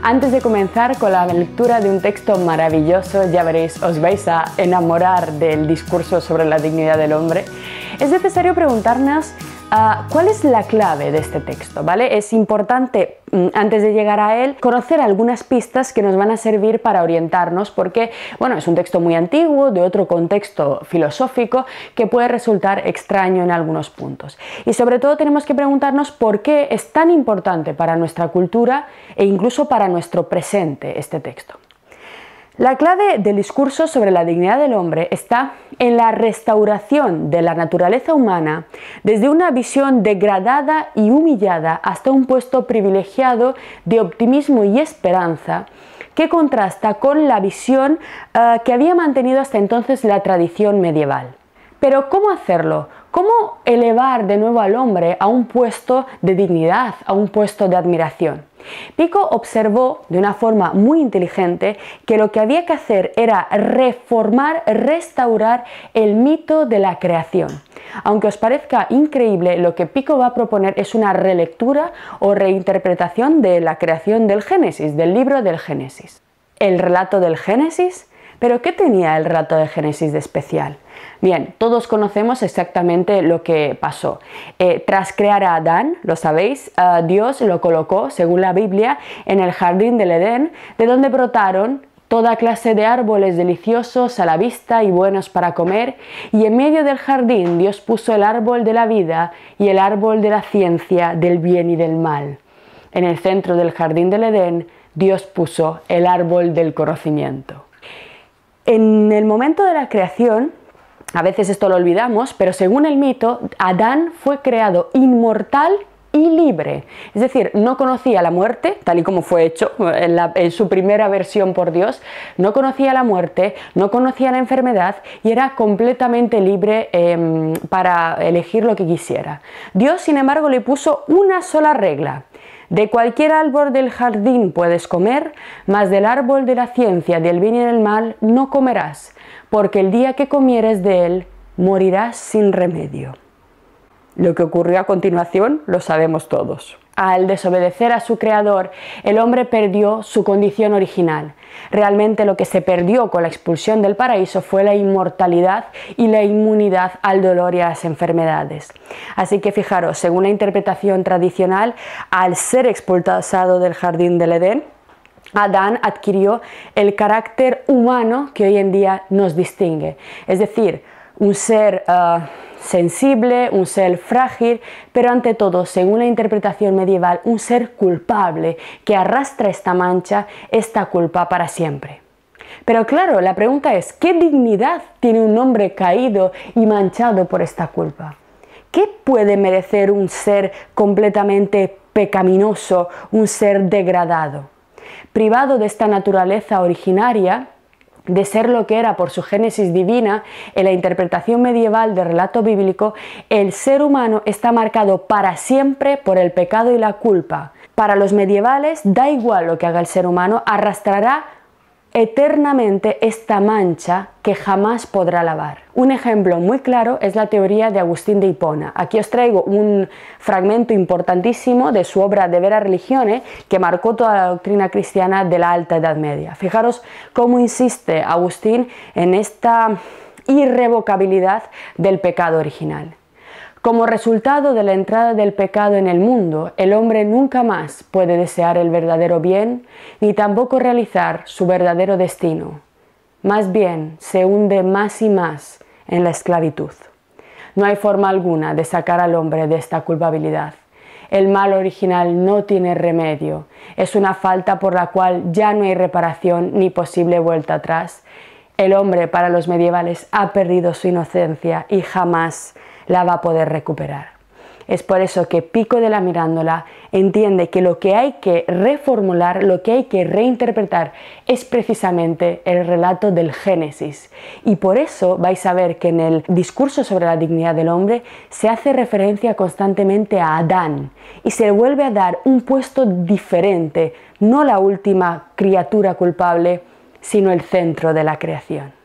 Antes de comenzar con la lectura de un texto maravilloso, ya veréis, os vais a enamorar del discurso sobre la dignidad del hombre, es necesario preguntarnos ¿cuál es la clave de este texto? ¿Vale? Es importante, antes de llegar a él, conocer algunas pistas que nos van a servir para orientarnos porque, bueno, es un texto muy antiguo, de otro contexto filosófico, que puede resultar extraño en algunos puntos. Y sobre todo tenemos que preguntarnos por qué es tan importante para nuestra cultura e incluso para nuestro presente este texto. La clave del discurso sobre la dignidad del hombre está en la restauración de la naturaleza humana desde una visión degradada y humillada hasta un puesto privilegiado de optimismo y esperanza que contrasta con la visión que había mantenido hasta entonces la tradición medieval. Pero ¿cómo hacerlo? ¿Cómo elevar de nuevo al hombre a un puesto de dignidad, a un puesto de admiración? Pico observó de una forma muy inteligente que lo que había que hacer era reformar, restaurar el mito de la creación. Aunque os parezca increíble, lo que Pico va a proponer es una relectura o reinterpretación de la creación del Génesis, del libro del Génesis. ¿El relato del Génesis? ¿Pero qué tenía el relato del Génesis de especial? Bien, todos conocemos exactamente lo que pasó. Tras crear a Adán, lo sabéis, Dios lo colocó, según la Biblia, en el jardín del Edén, de donde brotaron toda clase de árboles deliciosos a la vista y buenos para comer, y en medio del jardín Dios puso el árbol de la vida y el árbol de la ciencia del bien y del mal. En el centro del jardín del Edén, Dios puso el árbol del conocimiento. En el momento de la creación, a veces esto lo olvidamos, pero según el mito, Adán fue creado inmortal y libre. Es decir, no conocía la muerte, tal y como fue hecho en su primera versión por Dios, no conocía la muerte, no conocía la enfermedad y era completamente libre para elegir lo que quisiera. Dios, sin embargo, le puso una sola regla. De cualquier árbol del jardín puedes comer, mas del árbol de la ciencia del bien y del mal no comerás, porque el día que comieres de él, morirás sin remedio. Lo que ocurrió a continuación lo sabemos todos. Al desobedecer a su creador, el hombre perdió su condición original. Realmente lo que se perdió con la expulsión del paraíso fue la inmortalidad y la inmunidad al dolor y a las enfermedades. Así que fijaros, según la interpretación tradicional, al ser expulsado del jardín del Edén, Adán adquirió el carácter humano que hoy en día nos distingue. Es decir, un ser sensible, un ser frágil, pero ante todo, según la interpretación medieval, un ser culpable que arrastra esta mancha, esta culpa para siempre. Pero claro, la pregunta es, ¿qué dignidad tiene un hombre caído y manchado por esta culpa? ¿Qué puede merecer un ser completamente pecaminoso, un ser degradado? Privado de esta naturaleza originaria, de ser lo que era por su génesis divina, en la interpretación medieval del relato bíblico, el ser humano está marcado para siempre por el pecado y la culpa. Para los medievales, da igual lo que haga el ser humano, arrastrará eternamente esta mancha que jamás podrá lavar. Un ejemplo muy claro es la teoría de Agustín de Hipona. Aquí os traigo un fragmento importantísimo de su obra De Vera Religione, que marcó toda la doctrina cristiana de la Alta Edad Media. Fijaros cómo insiste Agustín en esta irrevocabilidad del pecado original. Como resultado de la entrada del pecado en el mundo, el hombre nunca más puede desear el verdadero bien, ni tampoco realizar su verdadero destino. Más bien, se hunde más y más en la esclavitud. No hay forma alguna de sacar al hombre de esta culpabilidad. El mal original no tiene remedio. Es una falta por la cual ya no hay reparación ni posible vuelta atrás. El hombre, para los medievales, ha perdido su inocencia y jamás la va a poder recuperar. Es por eso que Pico de la Mirandola entiende que lo que hay que reformular, lo que hay que reinterpretar es precisamente el relato del Génesis. Y por eso vais a ver que en el discurso sobre la dignidad del hombre se hace referencia constantemente a Adán y se le vuelve a dar un puesto diferente, no la última criatura culpable, sino el centro de la creación.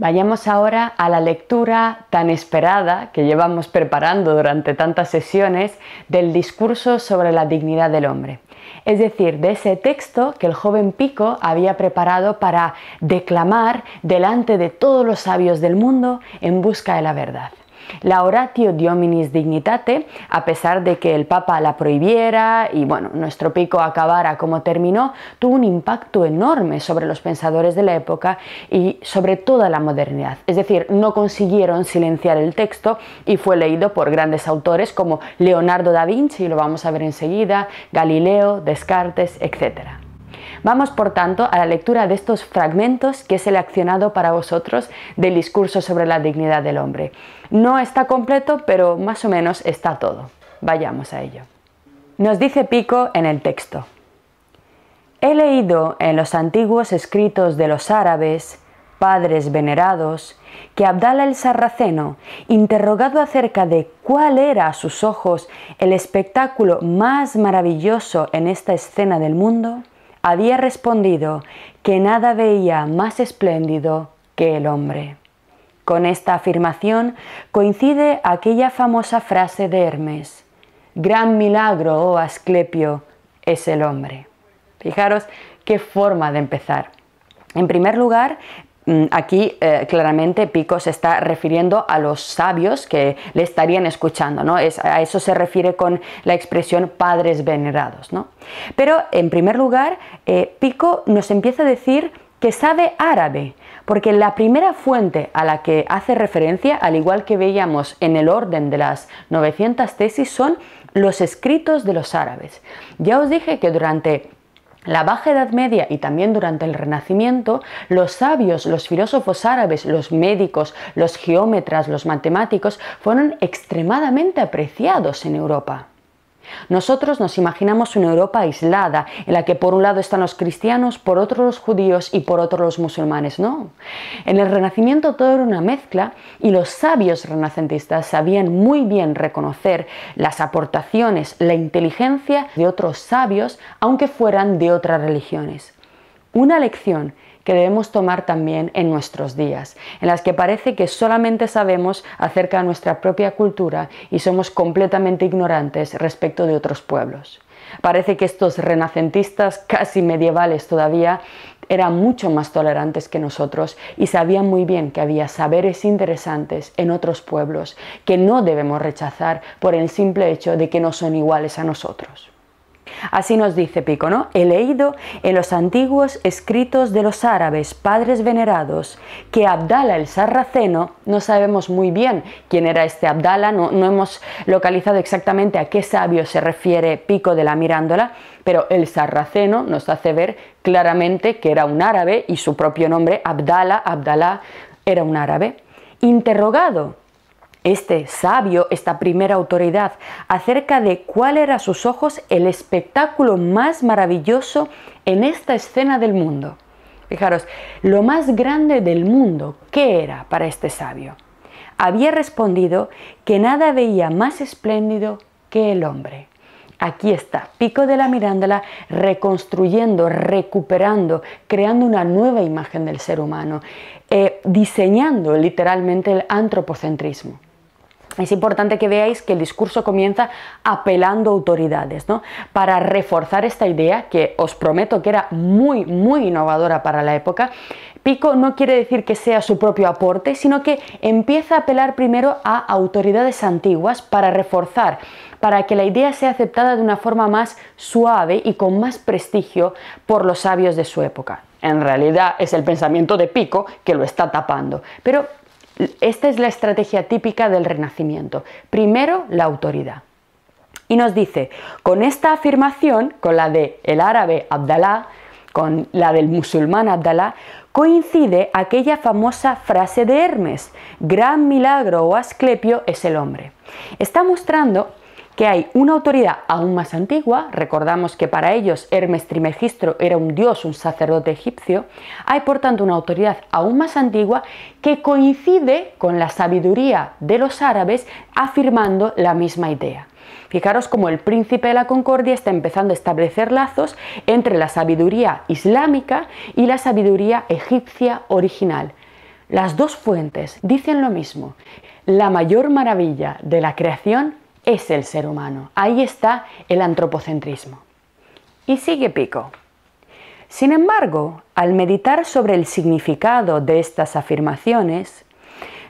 Vayamos ahora a la lectura tan esperada que llevamos preparando durante tantas sesiones del discurso sobre la dignidad del hombre. es decir, de ese texto que el joven Pico había preparado para declamar delante de todos los sabios del mundo en busca de la verdad. La Oratio Diominis Dignitate, a pesar de que el Papa la prohibiera y bueno, nuestro Pico acabara como terminó, tuvo un impacto enorme sobre los pensadores de la época y sobre toda la modernidad. Es decir, no consiguieron silenciar el texto y fue leído por grandes autores como Leonardo da Vinci, lo vamos a ver enseguida, Galileo, Descartes, etc. Vamos, por tanto, a la lectura de estos fragmentos que he seleccionado para vosotros del discurso sobre la dignidad del hombre. No está completo, pero más o menos está todo. Vayamos a ello. Nos dice Pico en el texto: he leído en los antiguos escritos de los árabes, padres venerados, que Abdala el Sarraceno, interrogado acerca de cuál era a sus ojos el espectáculo más maravilloso en esta escena del mundo, había respondido que nada veía más espléndido que el hombre. Con esta afirmación coincide aquella famosa frase de Hermes: gran milagro, oh Asclepio, es el hombre. Fijaros qué forma de empezar. En primer lugar, aquí claramente Pico se está refiriendo a los sabios que le estarían escuchando, ¿no? A eso se refiere con la expresión padres venerados, ¿no? Pero en primer lugar, Pico nos empieza a decir que sabe árabe, porque la primera fuente a la que hace referencia, al igual que veíamos en el orden de las 900 tesis, son los escritos de los árabes. Ya os dije que durante la Baja Edad Media y también durante el Renacimiento, los sabios, los filósofos árabes, los médicos, los geómetras, los matemáticos, fueron extremadamente apreciados en Europa. Nosotros nos imaginamos una Europa aislada, en la que por un lado están los cristianos, por otro los judíos y por otro los musulmanes. No, en el Renacimiento todo era una mezcla y los sabios renacentistas sabían muy bien reconocer las aportaciones, la inteligencia de otros sabios, aunque fueran de otras religiones. Una lección que debemos tomar también en nuestros días, en las que parece que solamente sabemos acerca de nuestra propia cultura y somos completamente ignorantes respecto de otros pueblos. Parece que estos renacentistas casi medievales todavía eran mucho más tolerantes que nosotros y sabían muy bien que había saberes interesantes en otros pueblos que no debemos rechazar por el simple hecho de que no son iguales a nosotros. Así nos dice Pico, ¿no? He leído en los antiguos escritos de los árabes, padres venerados, que Abdala el Sarraceno, no sabemos muy bien quién era este Abdala, no hemos localizado exactamente a qué sabio se refiere Pico de la Mirándola, pero el Sarraceno nos hace ver claramente que era un árabe y su propio nombre, Abdalá, era un árabe. Interrogado este sabio, esta primera autoridad, acerca de cuál era a sus ojos el espectáculo más maravilloso en esta escena del mundo. Fijaros, lo más grande del mundo, ¿qué era para este sabio? Había respondido que nada veía más espléndido que el hombre. Aquí está, Pico de la Mirándola reconstruyendo, recuperando, creando una nueva imagen del ser humano, diseñando literalmente el antropocentrismo. Es importante que veáis que el discurso comienza apelando a autoridades, ¿no? Para reforzar esta idea, que os prometo que era muy innovadora para la época. Pico no quiere decir que sea su propio aporte, sino que empieza a apelar primero a autoridades antiguas para reforzar, para que la idea sea aceptada de una forma más suave y con más prestigio por los sabios de su época. En realidad es el pensamiento de Pico que lo está tapando, pero esta es la estrategia típica del Renacimiento. Primero, la autoridad. Y nos dice, con esta afirmación, con la del árabe Abdalá, con la del musulmán Abdalá, coincide aquella famosa frase de Hermes: gran milagro o Asclepio es el hombre. Está mostrando que hay una autoridad aún más antigua, recordamos que para ellos Hermes Trismegisto era un dios, un sacerdote egipcio, hay por tanto una autoridad aún más antigua que coincide con la sabiduría de los árabes afirmando la misma idea. Fijaros cómo el príncipe de la Concordia está empezando a establecer lazos entre la sabiduría islámica y la sabiduría egipcia original. Las dos fuentes dicen lo mismo: la mayor maravilla de la creación es el ser humano. Ahí está el antropocentrismo. Y sigue Pico. Sin embargo, al meditar sobre el significado de estas afirmaciones,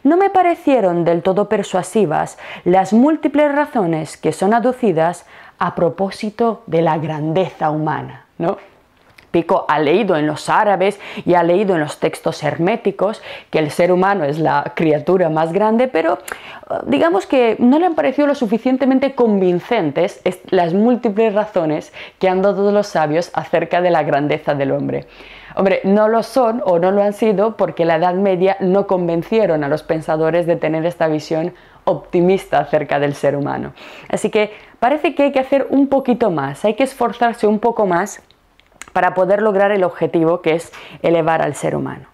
no me parecieron del todo persuasivas las múltiples razones que son aducidas a propósito de la grandeza humana, ¿no? Pico ha leído en los árabes y ha leído en los textos herméticos que el ser humano es la criatura más grande, pero digamos que no le han parecido lo suficientemente convincentes las múltiples razones que han dado los sabios acerca de la grandeza del hombre. Hombre, no lo son o no lo han sido porque la Edad Media no convencieron a los pensadores de tener esta visión optimista acerca del ser humano. Así que parece que hay que hacer un poquito más, hay que esforzarse un poco más para poder lograr el objetivo que es elevar al ser humano.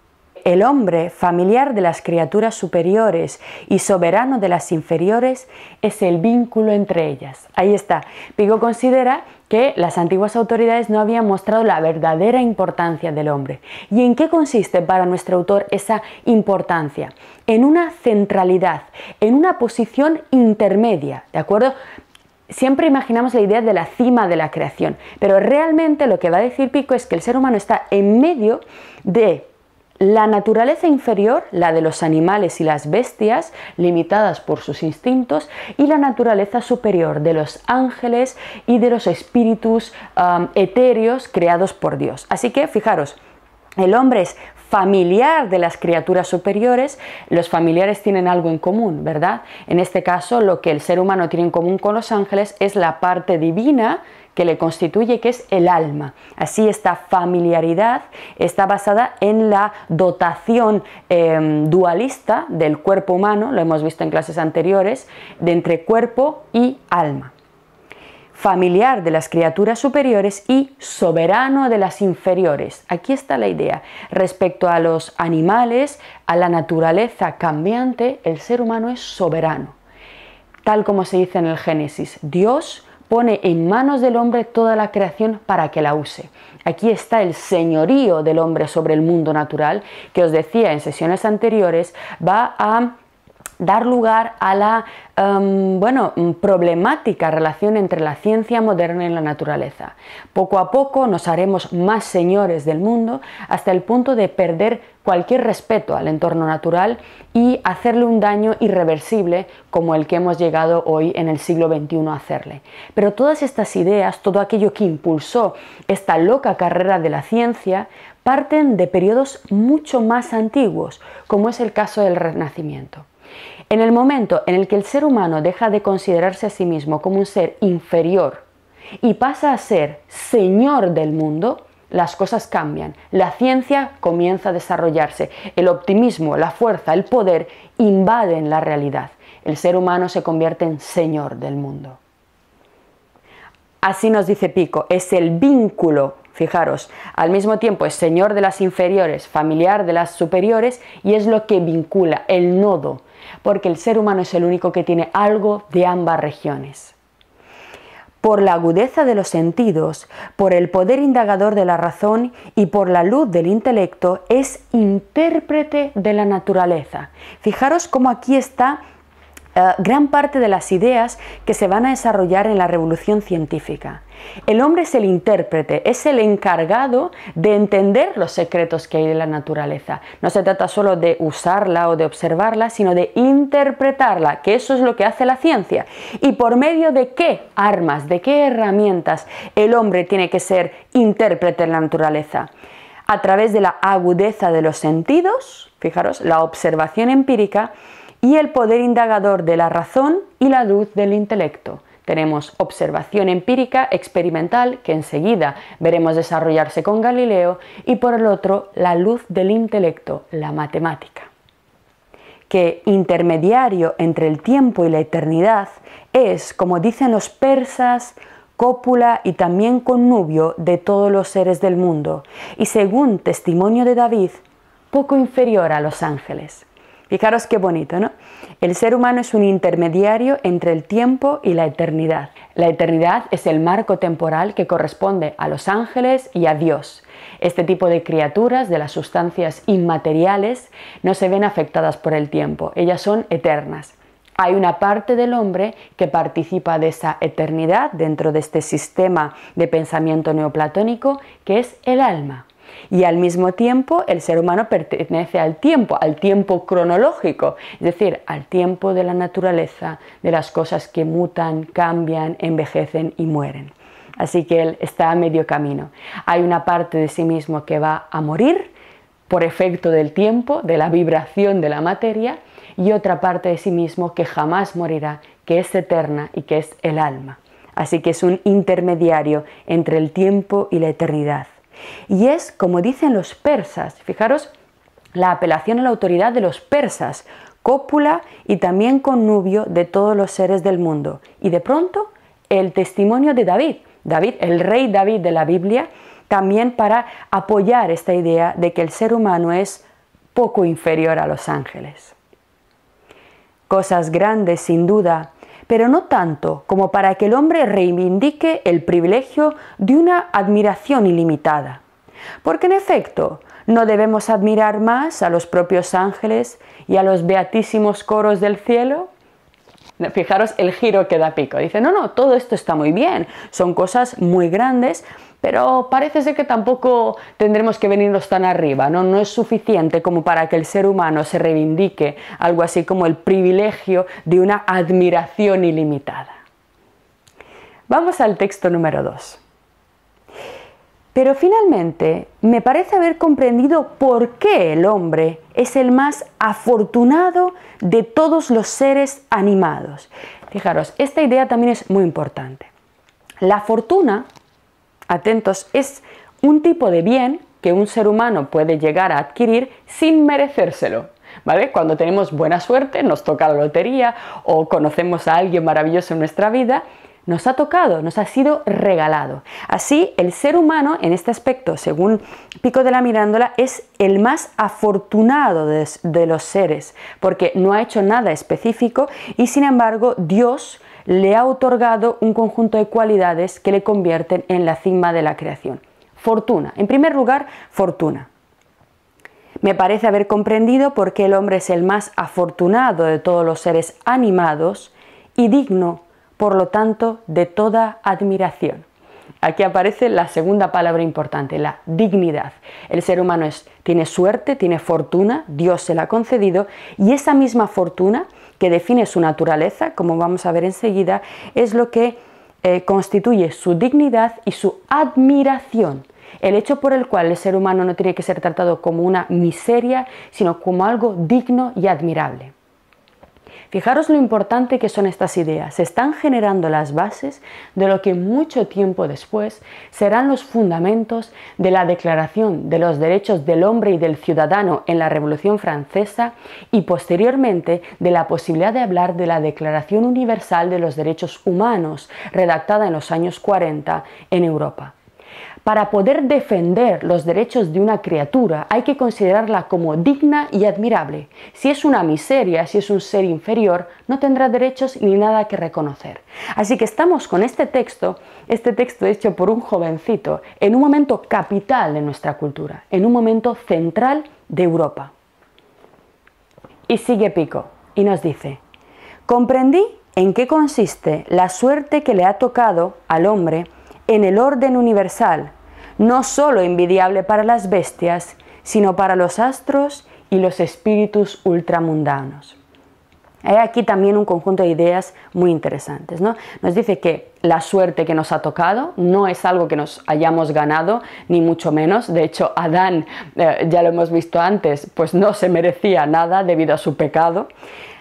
El hombre, familiar de las criaturas superiores y soberano de las inferiores, es el vínculo entre ellas. Ahí está. Pico considera que las antiguas autoridades no habían mostrado la verdadera importancia del hombre. ¿Y en qué consiste para nuestro autor esa importancia? En una centralidad, en una posición intermedia, ¿de acuerdo? Siempre imaginamos la idea de la cima de la creación, pero realmente lo que va a decir Pico es que el ser humano está en medio de la naturaleza inferior, la de los animales y las bestias, limitadas por sus instintos, y la naturaleza superior de los ángeles y de los espíritus etéreos creados por Dios. Así que, fijaros, el hombre es familiar de las criaturas superiores. Los familiares tienen algo en común, ¿verdad? En este caso, lo que el ser humano tiene en común con los ángeles es la parte divina que le constituye, que es el alma. Así, esta familiaridad está basada en la dotación dualista del cuerpo humano, lo hemos visto en clases anteriores, de entre cuerpo y alma. Familiar de las criaturas superiores y soberano de las inferiores. Aquí está la idea. Respecto a los animales, a la naturaleza cambiante, el ser humano es soberano. Tal como se dice en el Génesis, Dios pone en manos del hombre toda la creación para que la use. Aquí está el señorío del hombre sobre el mundo natural, que os decía en sesiones anteriores, va a dar lugar a la problemática relación entre la ciencia moderna y la naturaleza. Poco a poco nos haremos más señores del mundo hasta el punto de perder cualquier respeto al entorno natural y hacerle un daño irreversible como el que hemos llegado hoy en el siglo XXI a hacerle. Pero todas estas ideas, todo aquello que impulsó esta loca carrera de la ciencia, parten de periodos mucho más antiguos, como es el caso del Renacimiento. En el momento en el que el ser humano deja de considerarse a sí mismo como un ser inferior y pasa a ser señor del mundo, las cosas cambian. La ciencia comienza a desarrollarse. El optimismo, la fuerza, el poder invaden la realidad. El ser humano se convierte en señor del mundo. Así nos dice Pico, es el vínculo. Fijaros, al mismo tiempo es señor de las inferiores, familiar de las superiores, y es lo que vincula, el nodo, porque el ser humano es el único que tiene algo de ambas regiones. Por la agudeza de los sentidos, por el poder indagador de la razón y por la luz del intelecto, es intérprete de la naturaleza. Fijaros cómo aquí está gran parte de las ideas que se van a desarrollar en la revolución científica. El hombre es el intérprete, es el encargado de entender los secretos que hay de la naturaleza. No se trata solo de usarla o de observarla, sino de interpretarla, que eso es lo que hace la ciencia. ¿Y por medio de qué armas, de qué herramientas el hombre tiene que ser intérprete de la naturaleza? A través de la agudeza de los sentidos, fijaros, la observación empírica, y el poder indagador de la razón y la luz del intelecto. Tenemos observación empírica experimental, que enseguida veremos desarrollarse con Galileo, y por el otro, la luz del intelecto, la matemática. Que intermediario entre el tiempo y la eternidad es, como dicen los persas, cópula y también connubio de todos los seres del mundo, y según testimonio de David, poco inferior a los ángeles. Fijaros qué bonito, ¿no? El ser humano es un intermediario entre el tiempo y la eternidad. La eternidad es el marco temporal que corresponde a los ángeles y a Dios. Este tipo de criaturas, de las sustancias inmateriales, no se ven afectadas por el tiempo. Ellas son eternas. Hay una parte del hombre que participa de esa eternidad dentro de este sistema de pensamiento neoplatónico, que es el alma. Y al mismo tiempo el ser humano pertenece al tiempo cronológico, es decir, al tiempo de la naturaleza, de las cosas que mutan, cambian, envejecen y mueren. Así que él está a medio camino. Hay una parte de sí mismo que va a morir por efecto del tiempo, de la vibración de la materia, y otra parte de sí mismo que jamás morirá, que es eterna y que es el alma. Así que es un intermediario entre el tiempo y la eternidad. Y es, como dicen los persas, fijaros la apelación a la autoridad de los persas, cópula y también connubio de todos los seres del mundo. Y de pronto el testimonio de David, el rey David de la Biblia, también para apoyar esta idea de que el ser humano es poco inferior a los ángeles. Cosas grandes sin duda, pero no tanto como para que el hombre reivindique el privilegio de una admiración ilimitada. Porque en efecto, no debemos admirar más a los propios ángeles y a los beatísimos coros del cielo. Fijaros el giro que da Pico. Dice, no, todo esto está muy bien, son cosas muy grandes, pero parece ser que tampoco tendremos que venirnos tan arriba, ¿no? No es suficiente como para que el ser humano se reivindique algo así como el privilegio de una admiración ilimitada. Vamos al texto número 2. Pero finalmente me parece haber comprendido por qué el hombre es el más afortunado de todos los seres animados. Fijaros, esta idea también es muy importante. La fortuna, atentos, es un tipo de bien que un ser humano puede llegar a adquirir sin merecérselo, ¿vale? Cuando tenemos buena suerte, nos toca la lotería o conocemos a alguien maravilloso en nuestra vida, nos ha tocado, nos ha sido regalado. Así, el ser humano, en este aspecto, según Pico de la Mirandola, es el más afortunado de los seres, porque no ha hecho nada específico y, sin embargo, Dios le ha otorgado un conjunto de cualidades que le convierten en la cima de la creación. Fortuna. En primer lugar, fortuna. Me parece haber comprendido por qué el hombre es el más afortunado de todos los seres animados y digno, por lo tanto, de toda admiración. Aquí aparece la segunda palabra importante, la dignidad. El ser humano tiene suerte, tiene fortuna, Dios se la ha concedido, y esa misma fortuna que define su naturaleza, como vamos a ver enseguida, es lo que constituye su dignidad y su admiración. El hecho por el cual el ser humano no tiene que ser tratado como una miseria, sino como algo digno y admirable. Fijaros lo importante que son estas ideas. Se están generando las bases de lo que mucho tiempo después serán los fundamentos de la Declaración de los Derechos del Hombre y del Ciudadano en la Revolución Francesa y posteriormente de la posibilidad de hablar de la Declaración Universal de los Derechos Humanos, redactada en los años 40 en Europa. Para poder defender los derechos de una criatura hay que considerarla como digna y admirable. Si es una miseria, si es un ser inferior, no tendrá derechos ni nada que reconocer. Así que estamos con este texto hecho por un jovencito, en un momento capital de nuestra cultura, en un momento central de Europa. Y sigue Pico y nos dice, comprendí en qué consiste la suerte que le ha tocado al hombre en el orden universal, no solo envidiable para las bestias, sino para los astros y los espíritus ultramundanos. Hay aquí también un conjunto de ideas muy interesantes, ¿no? Nos dice que la suerte que nos ha tocado no es algo que nos hayamos ganado, ni mucho menos. De hecho, Adán, ya lo hemos visto antes, pues no se merecía nada debido a su pecado.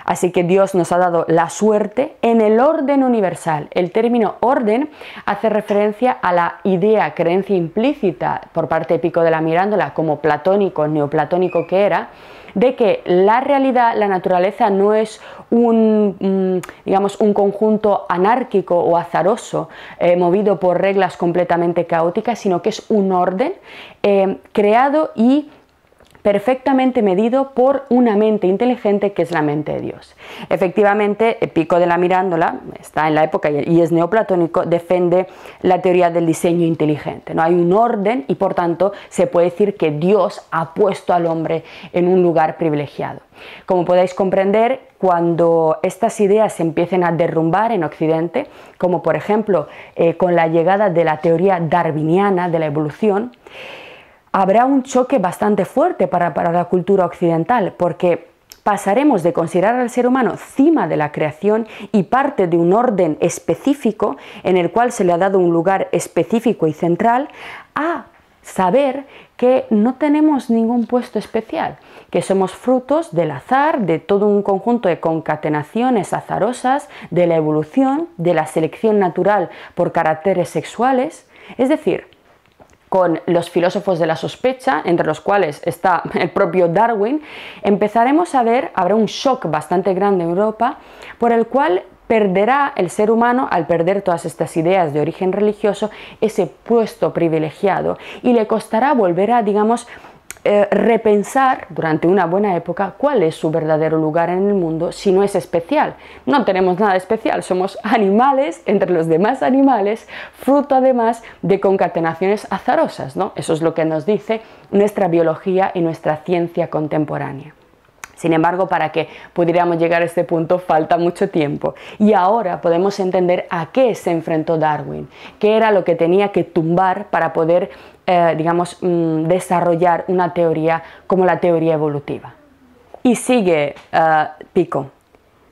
Así que Dios nos ha dado la suerte en el orden universal. El término orden hace referencia a la idea, creencia implícita por parte de Pico de la Mirandola, como platónico, neoplatónico que era, de que la realidad, la naturaleza no es un conjunto anárquico o azaroso, movido por reglas completamente caóticas, sino que es un orden creado y perfectamente medido por una mente inteligente que es la mente de Dios. Efectivamente, Pico della Mirandola, está en la época y es neoplatónico, defiende la teoría del diseño inteligente, ¿no? Hay un orden y por tanto se puede decir que Dios ha puesto al hombre en un lugar privilegiado. Como podéis comprender, cuando estas ideas se empiecen a derrumbar en Occidente, como por ejemplo con la llegada de la teoría darwiniana de la evolución, habrá un choque bastante fuerte para la cultura occidental, porque pasaremos de considerar al ser humano cima de la creación y parte de un orden específico en el cual se le ha dado un lugar específico y central, a saber que no tenemos ningún puesto especial, que somos frutos del azar, de todo un conjunto de concatenaciones azarosas, de la evolución, de la selección natural por caracteres sexuales, es decir, con los filósofos de la sospecha, entre los cuales está el propio Darwin, empezaremos a ver, habrá un shock bastante grande en Europa, por el cual perderá el ser humano, al perder todas estas ideas de origen religioso, ese puesto privilegiado y le costará volver a, digamos, repensar durante una buena época cuál es su verdadero lugar en el mundo si no es especial. No tenemos nada especial, somos animales entre los demás animales, fruto además de concatenaciones azarosas, ¿no? Eso es lo que nos dice nuestra biología y nuestra ciencia contemporánea. Sin embargo, para que pudiéramos llegar a este punto falta mucho tiempo y ahora podemos entender a qué se enfrentó Darwin, qué era lo que tenía que tumbar para poder, digamos, desarrollar una teoría como la teoría evolutiva. Y sigue Pico.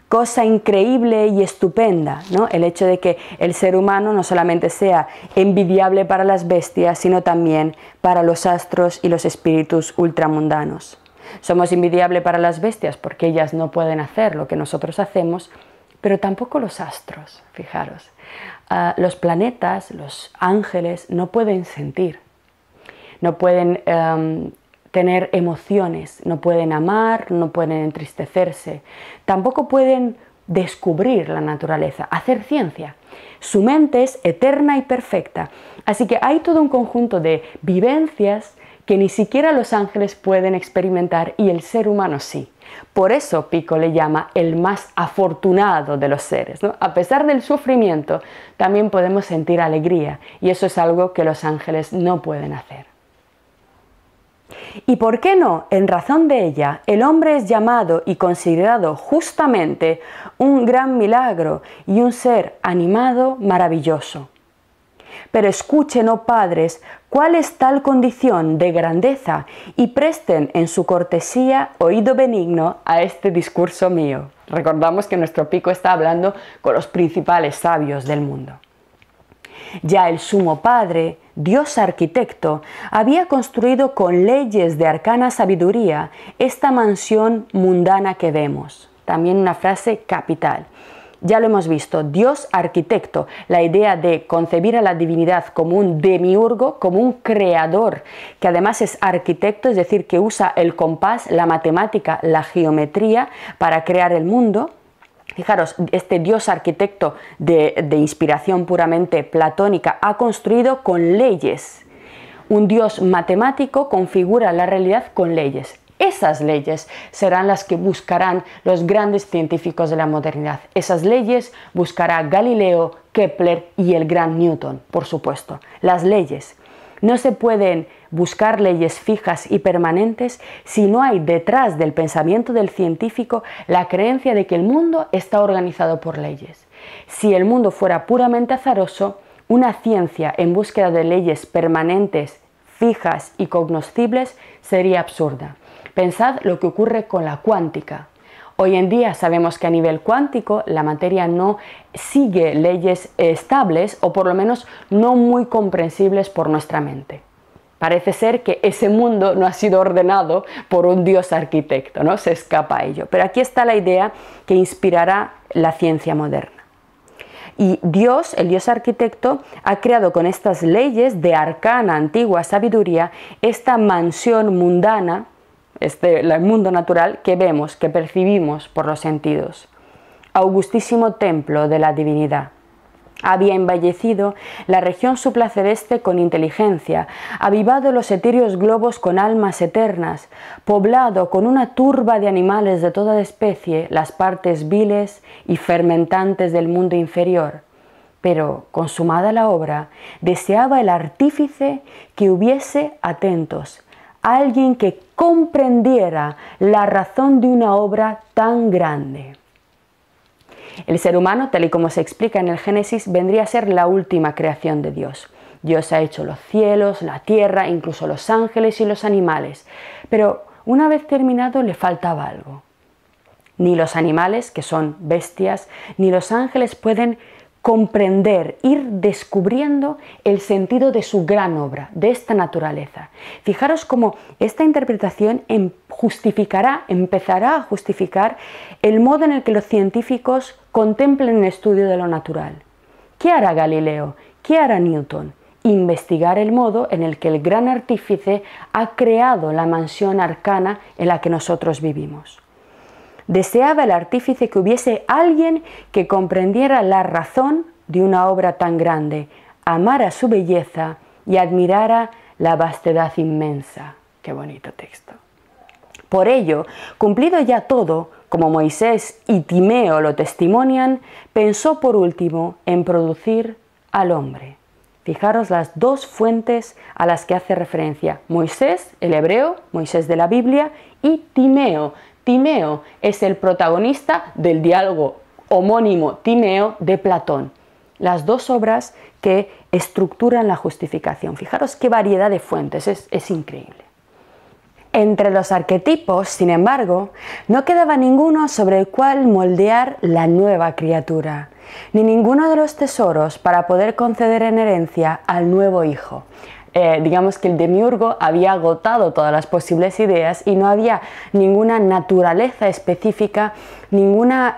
Cosa increíble y estupenda, ¿no? El hecho de que el ser humano no solamente sea envidiable para las bestias, sino también para los astros y los espíritus ultramundanos. Somos envidiables para las bestias porque ellas no pueden hacer lo que nosotros hacemos, pero tampoco los astros, fijaros. Los planetas, los ángeles, no pueden sentir, no pueden tener emociones, no pueden amar, no pueden entristecerse, tampoco pueden descubrir la naturaleza, hacer ciencia. Su mente es eterna y perfecta, así que hay todo un conjunto de vivencias que ni siquiera los ángeles pueden experimentar y el ser humano sí. Por eso Pico le llama el más afortunado de los seres, ¿no? A pesar del sufrimiento, también podemos sentir alegría y eso es algo que los ángeles no pueden hacer. ¿Y por qué no? En razón de ella, el hombre es llamado y considerado justamente un gran milagro y un ser animado maravilloso. Pero escuchen, oh padres, cuál es tal condición de grandeza y presten en su cortesía oído benigno a este discurso mío. Recordamos que nuestro Pico está hablando con los principales sabios del mundo. Ya el sumo padre, Dios arquitecto, había construido con leyes de arcana sabiduría esta mansión mundana que vemos. También una frase capital. Ya lo hemos visto, Dios arquitecto, la idea de concebir a la divinidad como un demiurgo, como un creador, que además es arquitecto, es decir, que usa el compás, la matemática, la geometría para crear el mundo. Fijaros, este Dios arquitecto de inspiración puramente platónica ha construido con leyes. Un Dios matemático configura la realidad con leyes. Esas leyes serán las que buscarán los grandes científicos de la modernidad. Esas leyes buscará Galileo, Kepler y el gran Newton, por supuesto. Las leyes. No se pueden buscar leyes fijas y permanentes si no hay detrás del pensamiento del científico la creencia de que el mundo está organizado por leyes. Si el mundo fuera puramente azaroso, una ciencia en búsqueda de leyes permanentes, fijas y cognoscibles sería absurda. Pensad lo que ocurre con la cuántica. Hoy en día sabemos que a nivel cuántico la materia no sigue leyes estables o por lo menos no muy comprensibles por nuestra mente. Parece ser que ese mundo no ha sido ordenado por un Dios arquitecto, ¿no? Se escapa a ello. Pero aquí está la idea que inspirará la ciencia moderna. Y Dios, el Dios arquitecto, ha creado con estas leyes de arcana antigua sabiduría esta mansión mundana, el mundo natural que vemos, que percibimos por los sentidos. Augustísimo templo de la divinidad. Había embellecido la región supraceleste con inteligencia, avivado los etéreos globos con almas eternas, poblado con una turba de animales de toda especie las partes viles y fermentantes del mundo inferior. Pero, consumada la obra, deseaba el artífice que hubiese atentos, alguien que comprendiera la razón de una obra tan grande. El ser humano, tal y como se explica en el Génesis, vendría a ser la última creación de Dios. Dios ha hecho los cielos, la tierra, incluso los ángeles y los animales. Pero una vez terminado le faltaba algo. Ni los animales, que son bestias, ni los ángeles pueden comprender, ir descubriendo el sentido de su gran obra, de esta naturaleza. Fijaros cómo esta interpretación empezará a justificar el modo en el que los científicos contemplan el estudio de lo natural. ¿Qué hará Galileo? ¿Qué hará Newton? Investigar el modo en el que el gran artífice ha creado la mansión arcana en la que nosotros vivimos. Deseaba el artífice que hubiese alguien que comprendiera la razón de una obra tan grande, amara su belleza y admirara la vastedad inmensa. Qué bonito texto. Por ello, cumplido ya todo, como Moisés y Timeo lo testimonian, pensó por último en producir al hombre. Fijaros las dos fuentes a las que hace referencia: Moisés, el hebreo, Moisés de la Biblia, y Timeo. Timeo es el protagonista del diálogo homónimo Timeo de Platón. Las dos obras que estructuran la justificación. Fijaros qué variedad de fuentes, es increíble. Entre los arquetipos, sin embargo, no quedaba ninguno sobre el cual moldear la nueva criatura, ni ninguno de los tesoros para poder conceder en herencia al nuevo hijo. Digamos que el demiurgo había agotado todas las posibles ideas y no había ninguna naturaleza específica, ninguna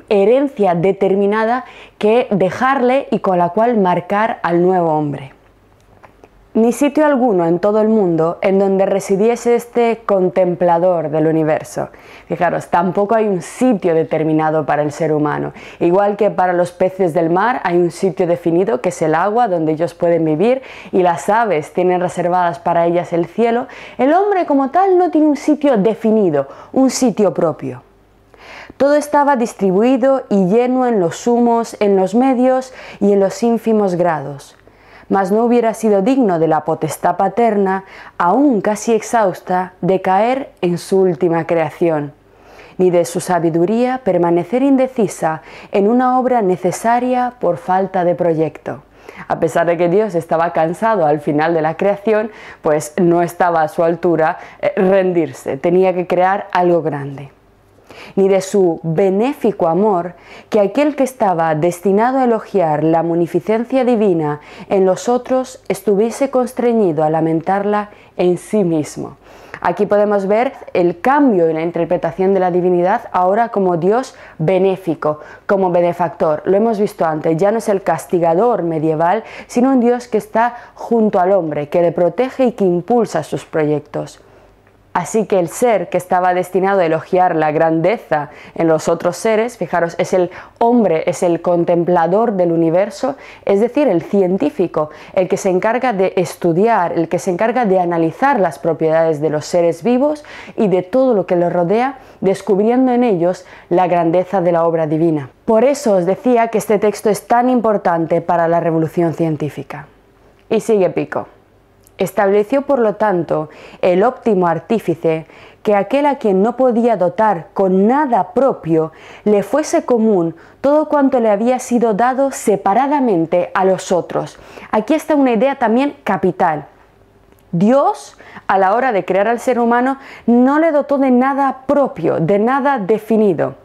herencia determinada que dejarle y con la cual marcar al nuevo hombre. Ni sitio alguno en todo el mundo en donde residiese este contemplador del universo. Fijaros, tampoco hay un sitio determinado para el ser humano. Igual que para los peces del mar hay un sitio definido, que es el agua, donde ellos pueden vivir, y las aves tienen reservadas para ellas el cielo, el hombre como tal no tiene un sitio definido, un sitio propio. Todo estaba distribuido y lleno en los sumos, en los medios y en los ínfimos grados. Mas no hubiera sido digno de la potestad paterna, aún casi exhausta, de caer en su última creación, ni de su sabiduría permanecer indecisa en una obra necesaria por falta de proyecto. A pesar de que Dios estaba cansado al final de la creación, pues no estaba a su altura rendirse, tenía que crear algo grande. Ni de su benéfico amor, que aquel que estaba destinado a elogiar la munificencia divina en los otros estuviese constreñido a lamentarla en sí mismo. Aquí podemos ver el cambio en la interpretación de la divinidad ahora como Dios benéfico, como benefactor. Lo hemos visto antes, ya no es el castigador medieval, sino un Dios que está junto al hombre, que le protege y que impulsa sus proyectos. Así que el ser que estaba destinado a elogiar la grandeza en los otros seres, fijaros, es el hombre, es el contemplador del universo, es decir, el científico, el que se encarga de estudiar, el que se encarga de analizar las propiedades de los seres vivos y de todo lo que los rodea, descubriendo en ellos la grandeza de la obra divina. Por eso os decía que este texto es tan importante para la revolución científica. Y sigue Pico. Estableció, por lo tanto, el óptimo artífice que aquel a quien no podía dotar con nada propio le fuese común todo cuanto le había sido dado separadamente a los otros. Aquí está una idea también capital. Dios, a la hora de crear al ser humano, no le dotó de nada propio, de nada definido.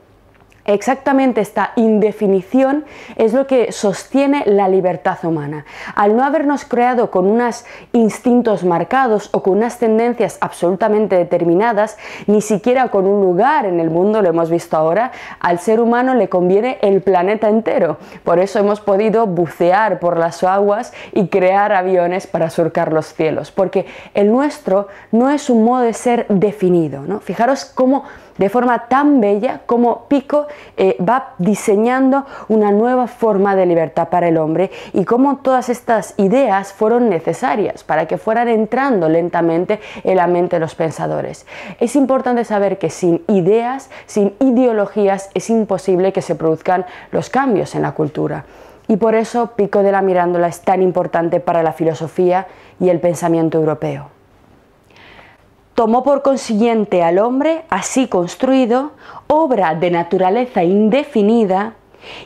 Exactamente esta indefinición es lo que sostiene la libertad humana. Al no habernos creado con unos instintos marcados o con unas tendencias absolutamente determinadas, ni siquiera con un lugar en el mundo, lo hemos visto ahora, al ser humano le conviene el planeta entero. Por eso hemos podido bucear por las aguas y crear aviones para surcar los cielos, porque el nuestro no es un modo de ser definido, ¿no? Fijaros cómo de forma tan bella como Pico va diseñando una nueva forma de libertad para el hombre y cómo todas estas ideas fueron necesarias para que fueran entrando lentamente en la mente de los pensadores. Es importante saber que sin ideas, sin ideologías, es imposible que se produzcan los cambios en la cultura. Y por eso Pico della Mirandola es tan importante para la filosofía y el pensamiento europeo. Tomó por consiguiente al hombre, así construido, obra de naturaleza indefinida,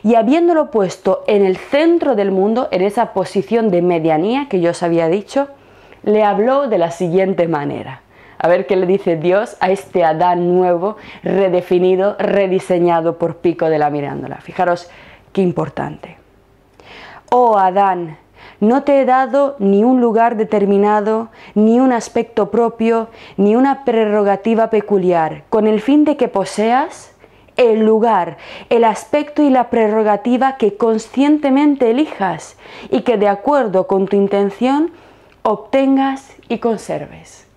y habiéndolo puesto en el centro del mundo, en esa posición de medianía que yo os había dicho, le habló de la siguiente manera. A ver qué le dice Dios a este Adán nuevo, redefinido, rediseñado por Pico della Mirandola. Fijaros qué importante. Oh Adán, no te he dado ni un lugar determinado, ni un aspecto propio, ni una prerrogativa peculiar, con el fin de que poseas el lugar, el aspecto y la prerrogativa que conscientemente elijas y que de acuerdo con tu intención obtengas y conserves.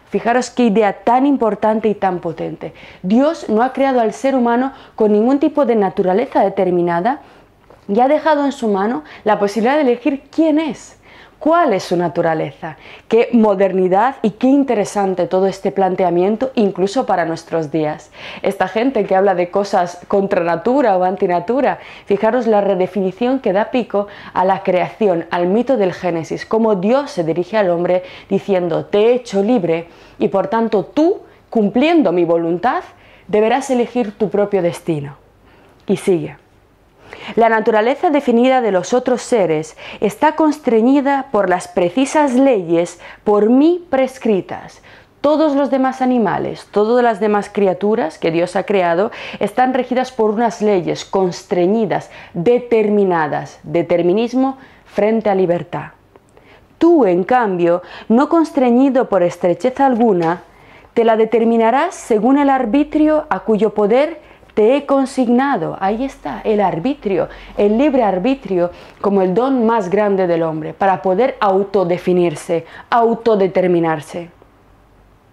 Fijaros qué idea tan importante y tan potente. Dios no ha creado al ser humano con ningún tipo de naturaleza determinada y ha dejado en su mano la posibilidad de elegir quién es, cuál es su naturaleza. Qué modernidad y qué interesante todo este planteamiento, incluso para nuestros días. Esta gente que habla de cosas contra natura o antinatura, fijaros la redefinición que da Pico a la creación, al mito del Génesis, cómo Dios se dirige al hombre diciendo: te he hecho libre y por tanto tú, cumpliendo mi voluntad, deberás elegir tu propio destino. Y sigue. La naturaleza definida de los otros seres está constreñida por las precisas leyes por mí prescritas. Todos los demás animales, todas las demás criaturas que Dios ha creado están regidas por unas leyes constreñidas, determinadas, determinismo frente a libertad. Tú, en cambio, no constreñido por estrechez alguna, te la determinarás según el arbitrio a cuyo poder te he consignado. Ahí está, el arbitrio, el libre arbitrio como el don más grande del hombre, para poder autodefinirse, autodeterminarse.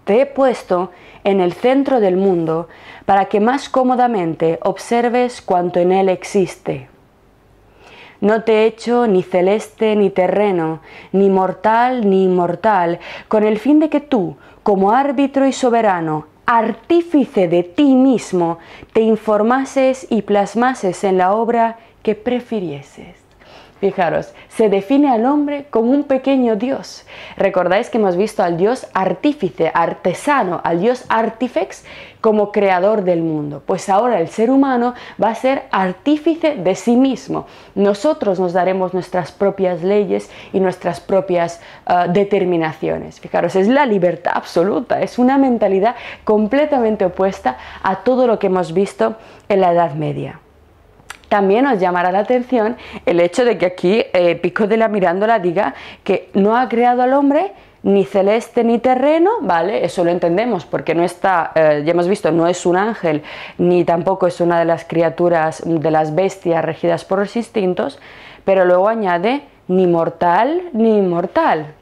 Te he puesto en el centro del mundo para que más cómodamente observes cuanto en él existe. No te he hecho ni celeste ni terreno, ni mortal ni inmortal, con el fin de que tú, como árbitro y soberano, artífice de ti mismo, te informases y plasmases en la obra que prefirieses. Fijaros, se define al hombre como un pequeño Dios. Recordáis que hemos visto al Dios artífice, artesano, al Dios artífex como creador del mundo. Pues ahora el ser humano va a ser artífice de sí mismo. Nosotros nos daremos nuestras propias leyes y nuestras propias determinaciones. Fijaros, es la libertad absoluta, es una mentalidad completamente opuesta a todo lo que hemos visto en la Edad Media. También os llamará la atención el hecho de que aquí Pico della Mirandola diga que no ha creado al hombre ni celeste ni terreno, ¿vale? Eso lo entendemos porque no está, ya hemos visto, no es un ángel ni tampoco es una de las criaturas de las bestias regidas por los instintos, pero luego añade ni mortal ni inmortal.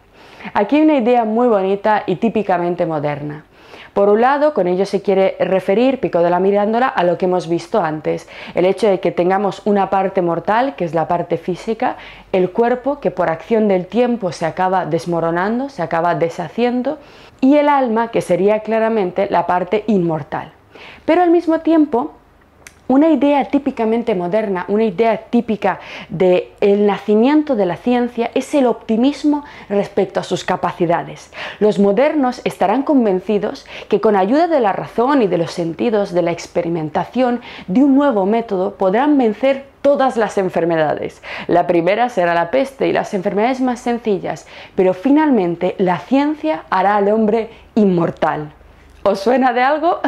Aquí hay una idea muy bonita y típicamente moderna. Por un lado, con ello se quiere referir, Pico della Mirandola, a lo que hemos visto antes, el hecho de que tengamos una parte mortal, que es la parte física, el cuerpo que por acción del tiempo se acaba desmoronando, se acaba deshaciendo, y el alma, que sería claramente la parte inmortal. Pero al mismo tiempo, una idea típicamente moderna, una idea típica del nacimiento de la ciencia es el optimismo respecto a sus capacidades. Los modernos estarán convencidos que con ayuda de la razón y de los sentidos, de la experimentación, de un nuevo método, podrán vencer todas las enfermedades. La primera será la peste y las enfermedades más sencillas, pero finalmente la ciencia hará al hombre inmortal. ¿Os suena de algo?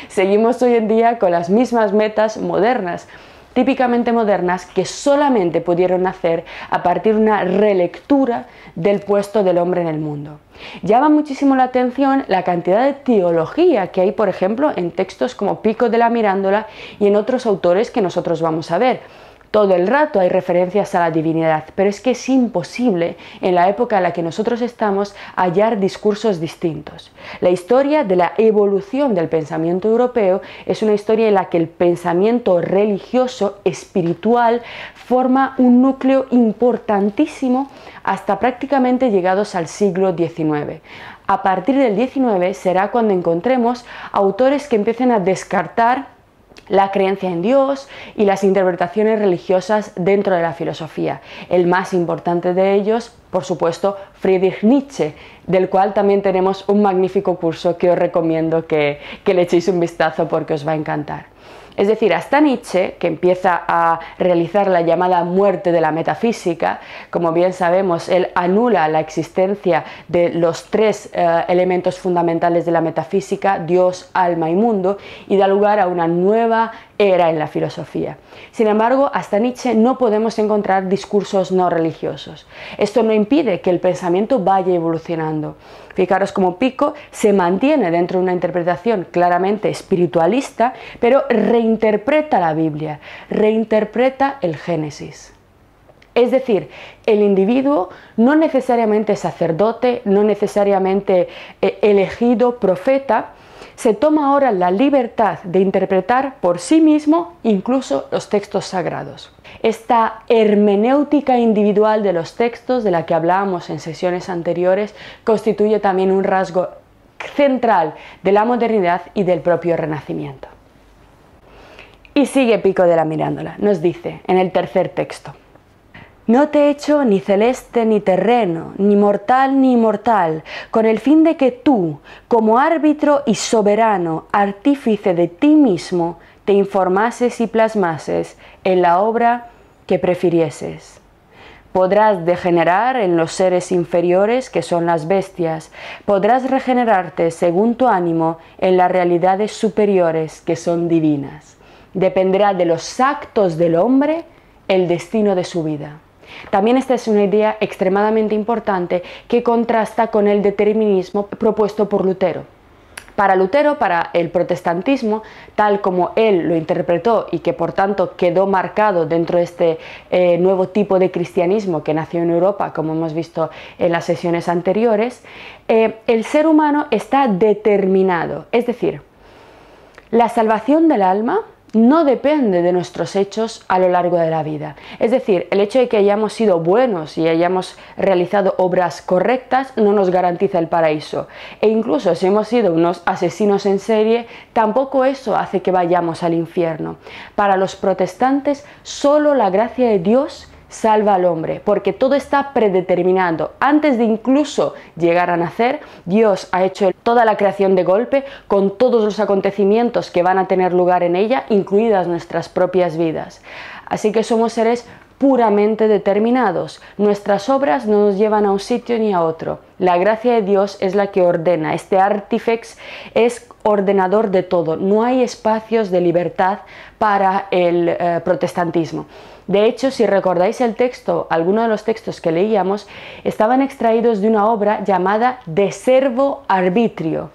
Seguimos hoy en día con las mismas metas modernas, típicamente modernas, que solamente pudieron nacer a partir de una relectura del puesto del hombre en el mundo. Llama muchísimo la atención la cantidad de teología que hay, por ejemplo, en textos como Pico della Mirandola y en otros autores que nosotros vamos a ver. Todo el rato hay referencias a la divinidad, pero es que es imposible en la época en la que nosotros estamos hallar discursos distintos. La historia de la evolución del pensamiento europeo es una historia en la que el pensamiento religioso, espiritual, forma un núcleo importantísimo hasta prácticamente llegados al siglo XIX. A partir del XIX será cuando encontremos autores que empiecen a descartar la creencia en Dios y las interpretaciones religiosas dentro de la filosofía. El más importante de ellos, por supuesto, Friedrich Nietzsche, del cual también tenemos un magnífico curso que os recomiendo que le echéis un vistazo porque os va a encantar. Es decir, hasta Nietzsche, que empieza a realizar la llamada muerte de la metafísica, como bien sabemos, él anula la existencia de los tres elementos fundamentales de la metafísica, Dios, alma y mundo, y da lugar a una nueva era en la filosofía. Sin embargo, hasta Nietzsche no podemos encontrar discursos no religiosos. Esto no impide que el pensamiento vaya evolucionando. Fijaros cómo Pico se mantiene dentro de una interpretación claramente espiritualista, pero reinterpreta la Biblia, reinterpreta el Génesis. Es decir, el individuo no necesariamente sacerdote, no necesariamente elegido profeta, se toma ahora la libertad de interpretar por sí mismo incluso los textos sagrados. Esta hermenéutica individual de los textos, de la que hablábamos en sesiones anteriores, constituye también un rasgo central de la modernidad y del propio Renacimiento. Y sigue Pico de la Mirandola, nos dice en el tercer texto: no te he hecho ni celeste ni terreno, ni mortal ni inmortal, con el fin de que tú, como árbitro y soberano, artífice de ti mismo, te informases y plasmases en la obra que prefirieses. Podrás degenerar en los seres inferiores, que son las bestias, podrás regenerarte según tu ánimo en las realidades superiores, que son divinas. Dependerá de los actos del hombre el destino de su vida. También esta es una idea extremadamente importante que contrasta con el determinismo propuesto por Lutero. Para Lutero, para el protestantismo, tal como él lo interpretó y que por tanto quedó marcado dentro de este nuevo tipo de cristianismo que nació en Europa, como hemos visto en las sesiones anteriores, el ser humano está determinado, es decir, la salvación del alma no depende de nuestros hechos a lo largo de la vida. Es decir, el hecho de que hayamos sido buenos y hayamos realizado obras correctas no nos garantiza el paraíso. E incluso si hemos sido unos asesinos en serie, tampoco eso hace que vayamos al infierno. Para los protestantes, solo la gracia de Dios salva al hombre, porque todo está predeterminado. Antes de incluso llegar a nacer, Dios ha hecho toda la creación de golpe, con todos los acontecimientos que van a tener lugar en ella, incluidas nuestras propias vidas. Así que somos seres puramente determinados. Nuestras obras no nos llevan a un sitio ni a otro. La gracia de Dios es la que ordena. Este artífex es ordenador de todo. No hay espacios de libertad para el protestantismo. De hecho, si recordáis el texto, algunos de los textos que leíamos estaban extraídos de una obra llamada De Servo Arbitrio,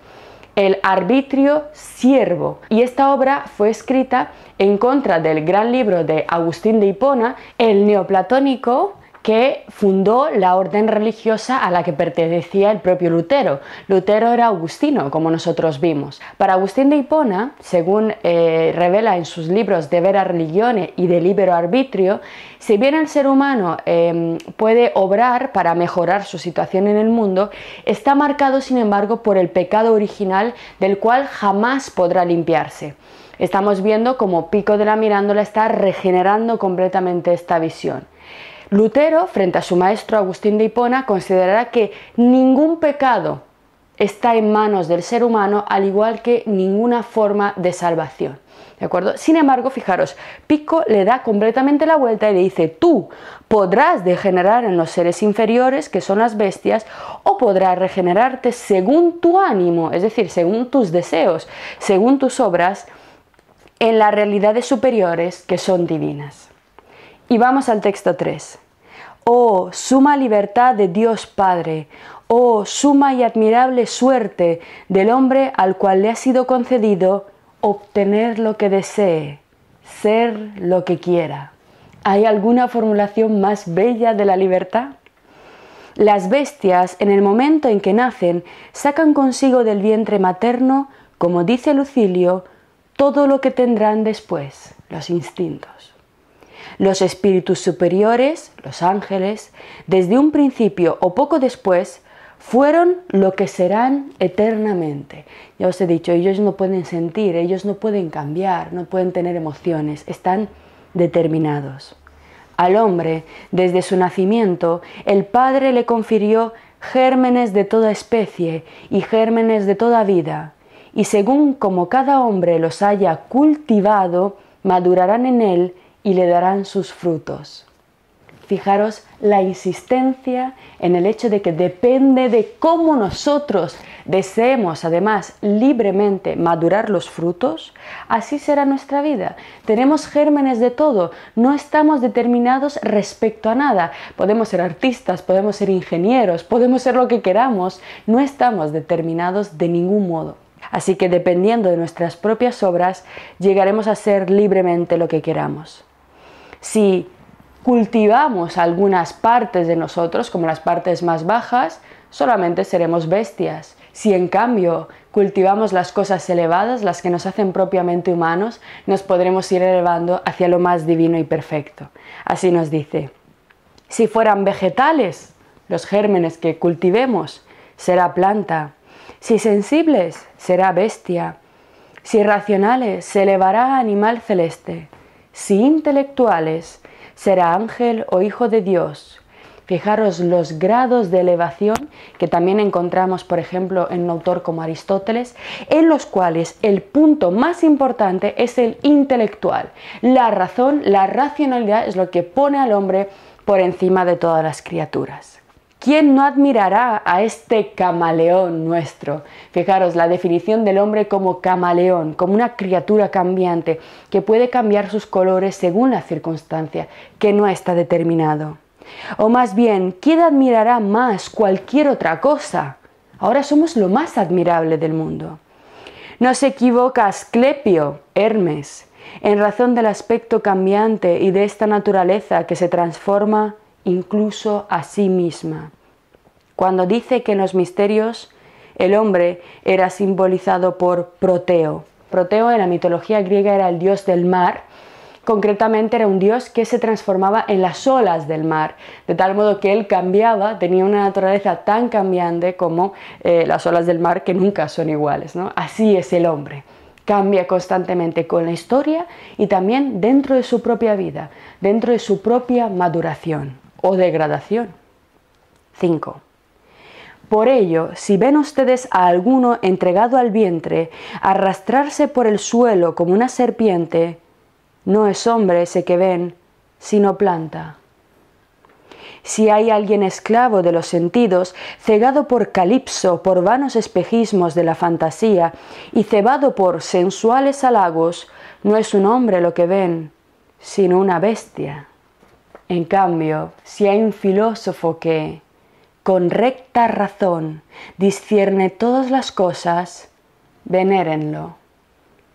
el arbitrio siervo. Y esta obra fue escrita en contra del gran libro de Agustín de Hipona, el neoplatónico, que fundó la orden religiosa a la que pertenecía el propio Lutero. Lutero era agustino, como nosotros vimos. Para Agustín de Hipona, según revela en sus libros De Vera Religione y De Libero Arbitrio, si bien el ser humano puede obrar para mejorar su situación en el mundo, está marcado sin embargo por el pecado original del cual jamás podrá limpiarse. Estamos viendo cómo Pico de la Mirandola está regenerando completamente esta visión. Lutero, frente a su maestro Agustín de Hipona, considerará que ningún pecado está en manos del ser humano, al igual que ninguna forma de salvación. ¿De acuerdo? Sin embargo, fijaros, Pico le da completamente la vuelta y le dice: tú podrás degenerar en los seres inferiores, que son las bestias, o podrás regenerarte según tu ánimo, es decir, según tus deseos, según tus obras, en las realidades superiores, que son divinas. Y vamos al texto 3. Oh, suma libertad de Dios Padre, oh, suma y admirable suerte del hombre al cual le ha sido concedido obtener lo que desee, ser lo que quiera. ¿Hay alguna formulación más bella de la libertad? Las bestias, en el momento en que nacen, sacan consigo del vientre materno, como dice Lucilio, todo lo que tendrán después, los instintos. Los espíritus superiores, los ángeles, desde un principio o poco después, fueron lo que serán eternamente. Ya os he dicho, ellos no pueden sentir, ellos no pueden cambiar, no pueden tener emociones, están determinados. Al hombre, desde su nacimiento, el Padre le confirió gérmenes de toda especie y gérmenes de toda vida, y según como cada hombre los haya cultivado, madurarán en él y le darán sus frutos. Fijaros la insistencia en el hecho de que depende de cómo nosotros deseemos, además, libremente madurar los frutos, así será nuestra vida. Tenemos gérmenes de todo, no estamos determinados respecto a nada. Podemos ser artistas, podemos ser ingenieros, podemos ser lo que queramos, no estamos determinados de ningún modo. Así que dependiendo de nuestras propias obras, llegaremos a ser libremente lo que queramos. Si cultivamos algunas partes de nosotros, como las partes más bajas, solamente seremos bestias. Si en cambio cultivamos las cosas elevadas, las que nos hacen propiamente humanos, nos podremos ir elevando hacia lo más divino y perfecto. Así nos dice. Si fueran vegetales, los gérmenes que cultivemos, será planta. Si sensibles, será bestia. Si racionales, se elevará a animal celeste. Si intelectuales, será ángel o hijo de Dios. Fijaros los grados de elevación que también encontramos, por ejemplo, en un autor como Aristóteles, en los cuales el punto más importante es el intelectual. La razón, la racionalidad es lo que pone al hombre por encima de todas las criaturas. ¿Quién no admirará a este camaleón nuestro? Fijaros, la definición del hombre como camaleón, como una criatura cambiante, que puede cambiar sus colores según la circunstancia, que no está determinado. O más bien, ¿quién admirará más cualquier otra cosa? Ahora somos lo más admirable del mundo. No se equivoca Asclepio, Hermes, en razón del aspecto cambiante y de esta naturaleza que se transforma incluso a sí misma. Cuando dice que en los misterios el hombre era simbolizado por Proteo. Proteo en la mitología griega era el dios del mar, concretamente era un dios que se transformaba en las olas del mar, de tal modo que él cambiaba, tenía una naturaleza tan cambiante como las olas del mar que nunca son iguales, ¿no? Así es el hombre. Cambia constantemente con la historia y también dentro de su propia vida, dentro de su propia maduración o degradación. 5. Por ello, si ven ustedes a alguno entregado al vientre, arrastrarse por el suelo como una serpiente, no es hombre ese que ven, sino planta. Si hay alguien esclavo de los sentidos, cegado por calipso, por vanos espejismos de la fantasía y cebado por sensuales halagos, no es un hombre lo que ven, sino una bestia. En cambio, si hay un filósofo que, con recta razón, discierne todas las cosas, venérenlo.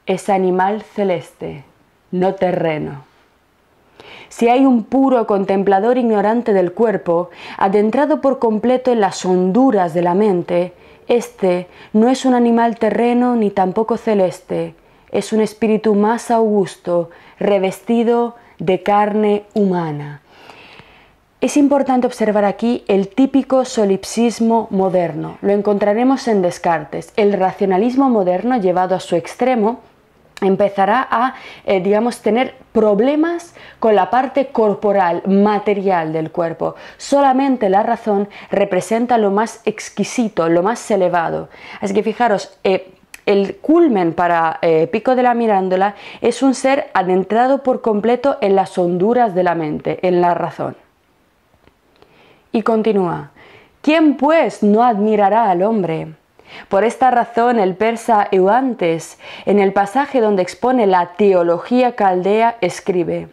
Es animal celeste, no terreno. Si hay un puro contemplador ignorante del cuerpo, adentrado por completo en las honduras de la mente, este no es un animal terreno ni tampoco celeste, es un espíritu más augusto, revestido de carne humana. Es importante observar aquí el típico solipsismo moderno. Lo encontraremos en Descartes. El racionalismo moderno, llevado a su extremo, empezará a, tener problemas con la parte corporal, material del cuerpo. Solamente la razón representa lo más exquisito, lo más elevado. Así que fijaros, el culmen para Pico de la Mirandola es un ser adentrado por completo en las honduras de la mente, en la razón. Y continúa, ¿quién pues no admirará al hombre? Por esta razón el persa Euantes, en el pasaje donde expone la teología caldea, escribe: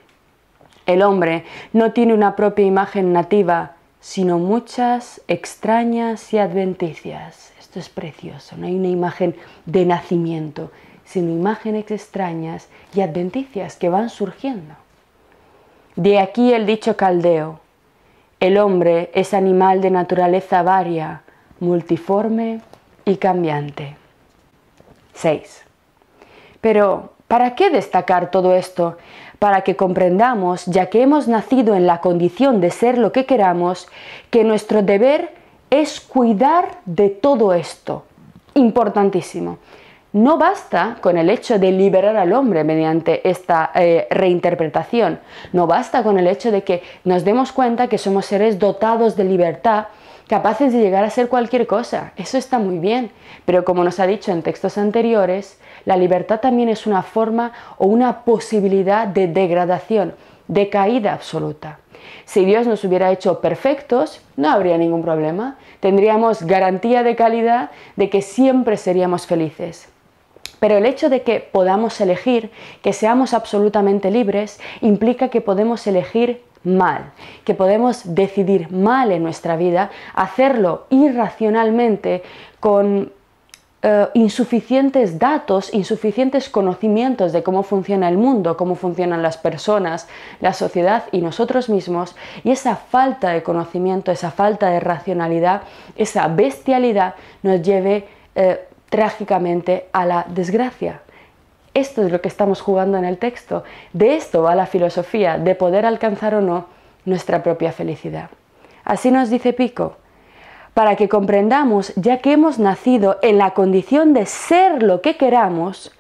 el hombre no tiene una propia imagen nativa, sino muchas extrañas y adventicias. Esto es precioso, no hay una imagen de nacimiento, sino imágenes extrañas y adventicias que van surgiendo. De aquí el dicho caldeo: el hombre es animal de naturaleza varia, multiforme y cambiante. 6. Pero, ¿para qué destacar todo esto? Para que comprendamos, ya que hemos nacido en la condición de ser lo que queramos, que nuestro deber es cuidar de todo esto. Importantísimo. No basta con el hecho de liberar al hombre mediante esta reinterpretación. No basta con el hecho de que nos demos cuenta que somos seres dotados de libertad, capaces de llegar a ser cualquier cosa. Eso está muy bien, pero como nos ha dicho en textos anteriores, la libertad también es una forma o una posibilidad de degradación, de caída absoluta. Si Dios nos hubiera hecho perfectos, no habría ningún problema. Tendríamos garantía de calidad de que siempre seríamos felices. Pero el hecho de que podamos elegir, que seamos absolutamente libres, implica que podemos elegir mal, que podemos decidir mal en nuestra vida, hacerlo irracionalmente con insuficientes datos, insuficientes conocimientos de cómo funciona el mundo, cómo funcionan las personas, la sociedad y nosotros mismos, y esa falta de conocimiento, esa falta de racionalidad, esa bestialidad nos lleve trágicamente a la desgracia. Esto es lo que estamos jugando en el texto. De esto va la filosofía, de poder alcanzar o no nuestra propia felicidad. Así nos dice Pico: para que comprendamos, ya que hemos nacido en la condición de ser lo que queramos,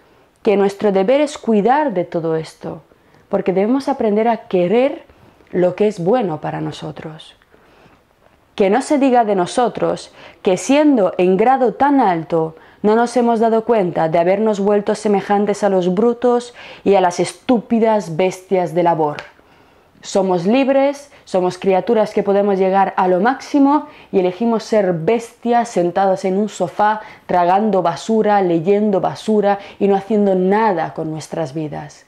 que nuestro deber es cuidar de todo esto, porque debemos aprender a querer lo que es bueno para nosotros. Que no se diga de nosotros que siendo en grado tan alto no nos hemos dado cuenta de habernos vuelto semejantes a los brutos y a las estúpidas bestias de labor. Somos libres, somos criaturas que podemos llegar a lo máximo y elegimos ser bestias sentados en un sofá, tragando basura, leyendo basura y no haciendo nada con nuestras vidas.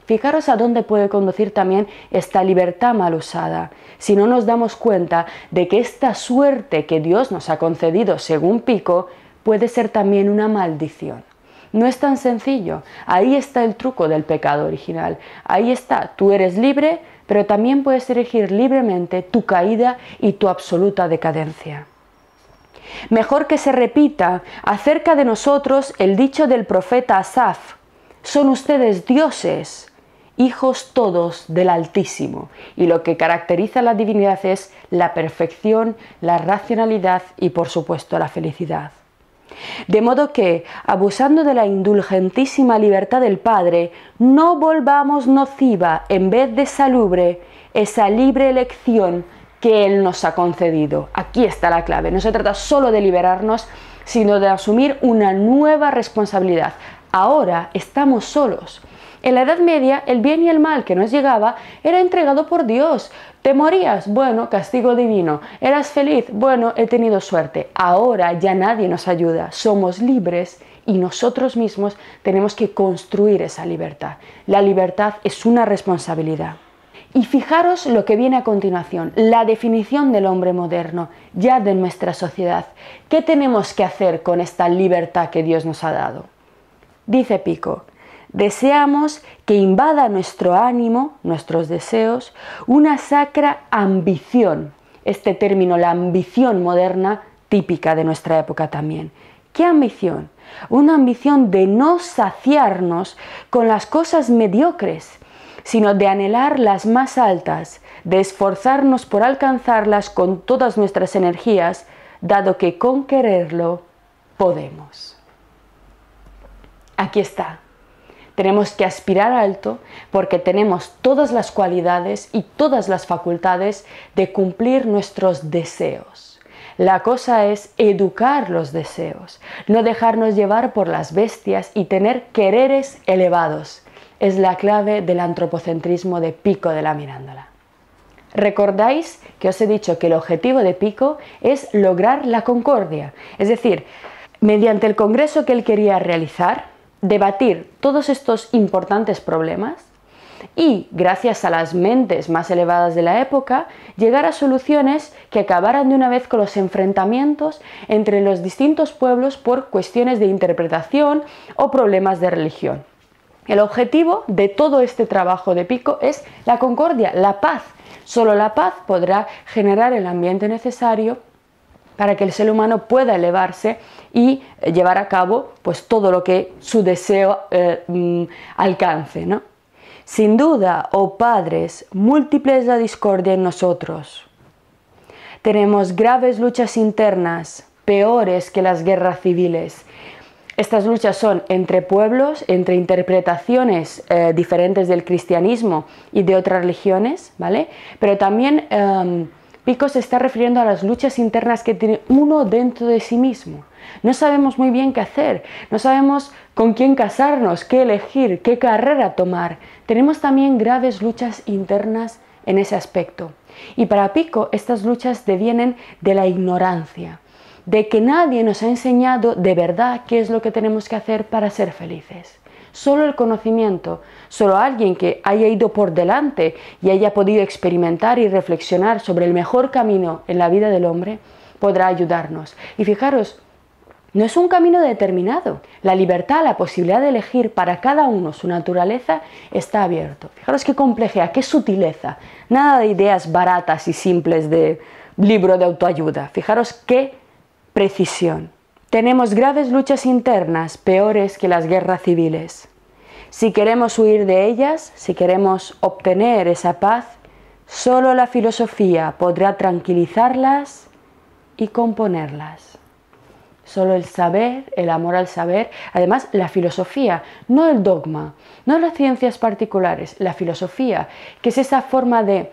Fijaros a dónde puede conducir también esta libertad mal usada, si no nos damos cuenta de que esta suerte que Dios nos ha concedido, según Pico, puede ser también una maldición. No es tan sencillo. Ahí está el truco del pecado original. Ahí está, tú eres libre, pero también puedes elegir libremente tu caída y tu absoluta decadencia. Mejor que se repita acerca de nosotros el dicho del profeta Asaf: son ustedes dioses, hijos todos del Altísimo. Y lo que caracteriza a la divinidad es la perfección, la racionalidad y, por supuesto, la felicidad. De modo que, abusando de la indulgentísima libertad del Padre, no volvamos nociva en vez de salubre esa libre elección que Él nos ha concedido. Aquí está la clave. No se trata solo de liberarnos, sino de asumir una nueva responsabilidad. Ahora estamos solos. En la Edad Media, el bien y el mal que nos llegaba era entregado por Dios. ¿Te morías? Bueno, castigo divino. ¿Eras feliz? Bueno, he tenido suerte. Ahora ya nadie nos ayuda. Somos libres y nosotros mismos tenemos que construir esa libertad. La libertad es una responsabilidad. Y fijaros lo que viene a continuación, la definición del hombre moderno, ya de nuestra sociedad. ¿Qué tenemos que hacer con esta libertad que Dios nos ha dado? Dice Pico: deseamos que invada nuestro ánimo, nuestros deseos, una sacra ambición. Este término, la ambición moderna, típica de nuestra época también. ¿Qué ambición? Una ambición de no saciarnos con las cosas mediocres, sino de anhelar las más altas, de esforzarnos por alcanzarlas con todas nuestras energías, dado que con quererlo podemos. Aquí está. Tenemos que aspirar alto porque tenemos todas las cualidades y todas las facultades de cumplir nuestros deseos. La cosa es educar los deseos, no dejarnos llevar por las bestias y tener quereres elevados. Es la clave del antropocentrismo de Pico de la Mirandola. ¿Recordáis que os he dicho que el objetivo de Pico es lograr la concordia? Es decir, mediante el congreso que él quería realizar, debatir todos estos importantes problemas y, gracias a las mentes más elevadas de la época, llegar a soluciones que acabaran de una vez con los enfrentamientos entre los distintos pueblos por cuestiones de interpretación o problemas de religión. El objetivo de todo este trabajo de Pico es la concordia, la paz. Solo la paz podrá generar el ambiente necesario para que el ser humano pueda elevarse y llevar a cabo pues, todo lo que su deseo alcance, ¿no? Sin duda, oh padres, múltiple es la discordia en nosotros. Tenemos graves luchas internas, peores que las guerras civiles. Estas luchas son entre pueblos, entre interpretaciones diferentes del cristianismo y de otras religiones, ¿vale? Pero también Pico se está refiriendo a las luchas internas que tiene uno dentro de sí mismo. No sabemos muy bien qué hacer, no sabemos con quién casarnos, qué elegir, qué carrera tomar. Tenemos también graves luchas internas en ese aspecto. Y para Pico estas luchas devienen de la ignorancia, de que nadie nos ha enseñado de verdad qué es lo que tenemos que hacer para ser felices. Solo el conocimiento, solo alguien que haya ido por delante y haya podido experimentar y reflexionar sobre el mejor camino en la vida del hombre, podrá ayudarnos. Y fijaros, no es un camino determinado. La libertad, la posibilidad de elegir para cada uno su naturaleza está abierto. Fijaros qué complejidad, qué sutileza. Nada de ideas baratas y simples de libro de autoayuda. Fijaros qué precisión. Tenemos graves luchas internas, peores que las guerras civiles. Si queremos huir de ellas, si queremos obtener esa paz, solo la filosofía podrá tranquilizarlas y componerlas. Solo el saber, el amor al saber, además la filosofía, no el dogma, no las ciencias particulares, la filosofía, que es esa forma de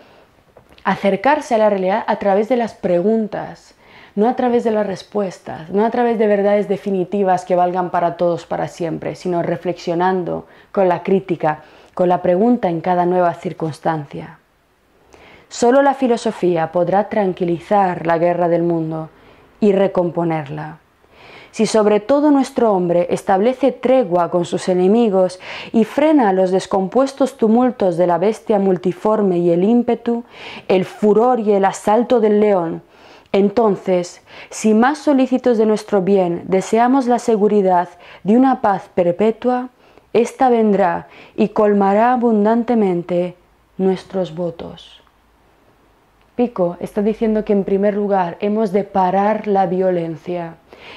acercarse a la realidad a través de las preguntas, no a través de las respuestas, no a través de verdades definitivas que valgan para todos para siempre, sino reflexionando con la crítica, con la pregunta en cada nueva circunstancia. Solo la filosofía podrá tranquilizar la guerra del mundo y recomponerla. Si sobre todo nuestro hombre establece tregua con sus enemigos y frena los descompuestos tumultos de la bestia multiforme y el ímpetu, el furor y el asalto del león, entonces, si más solícitos de nuestro bien deseamos la seguridad de una paz perpetua, ésta vendrá y colmará abundantemente nuestros votos. Pico está diciendo que en primer lugar hemos de parar la violencia,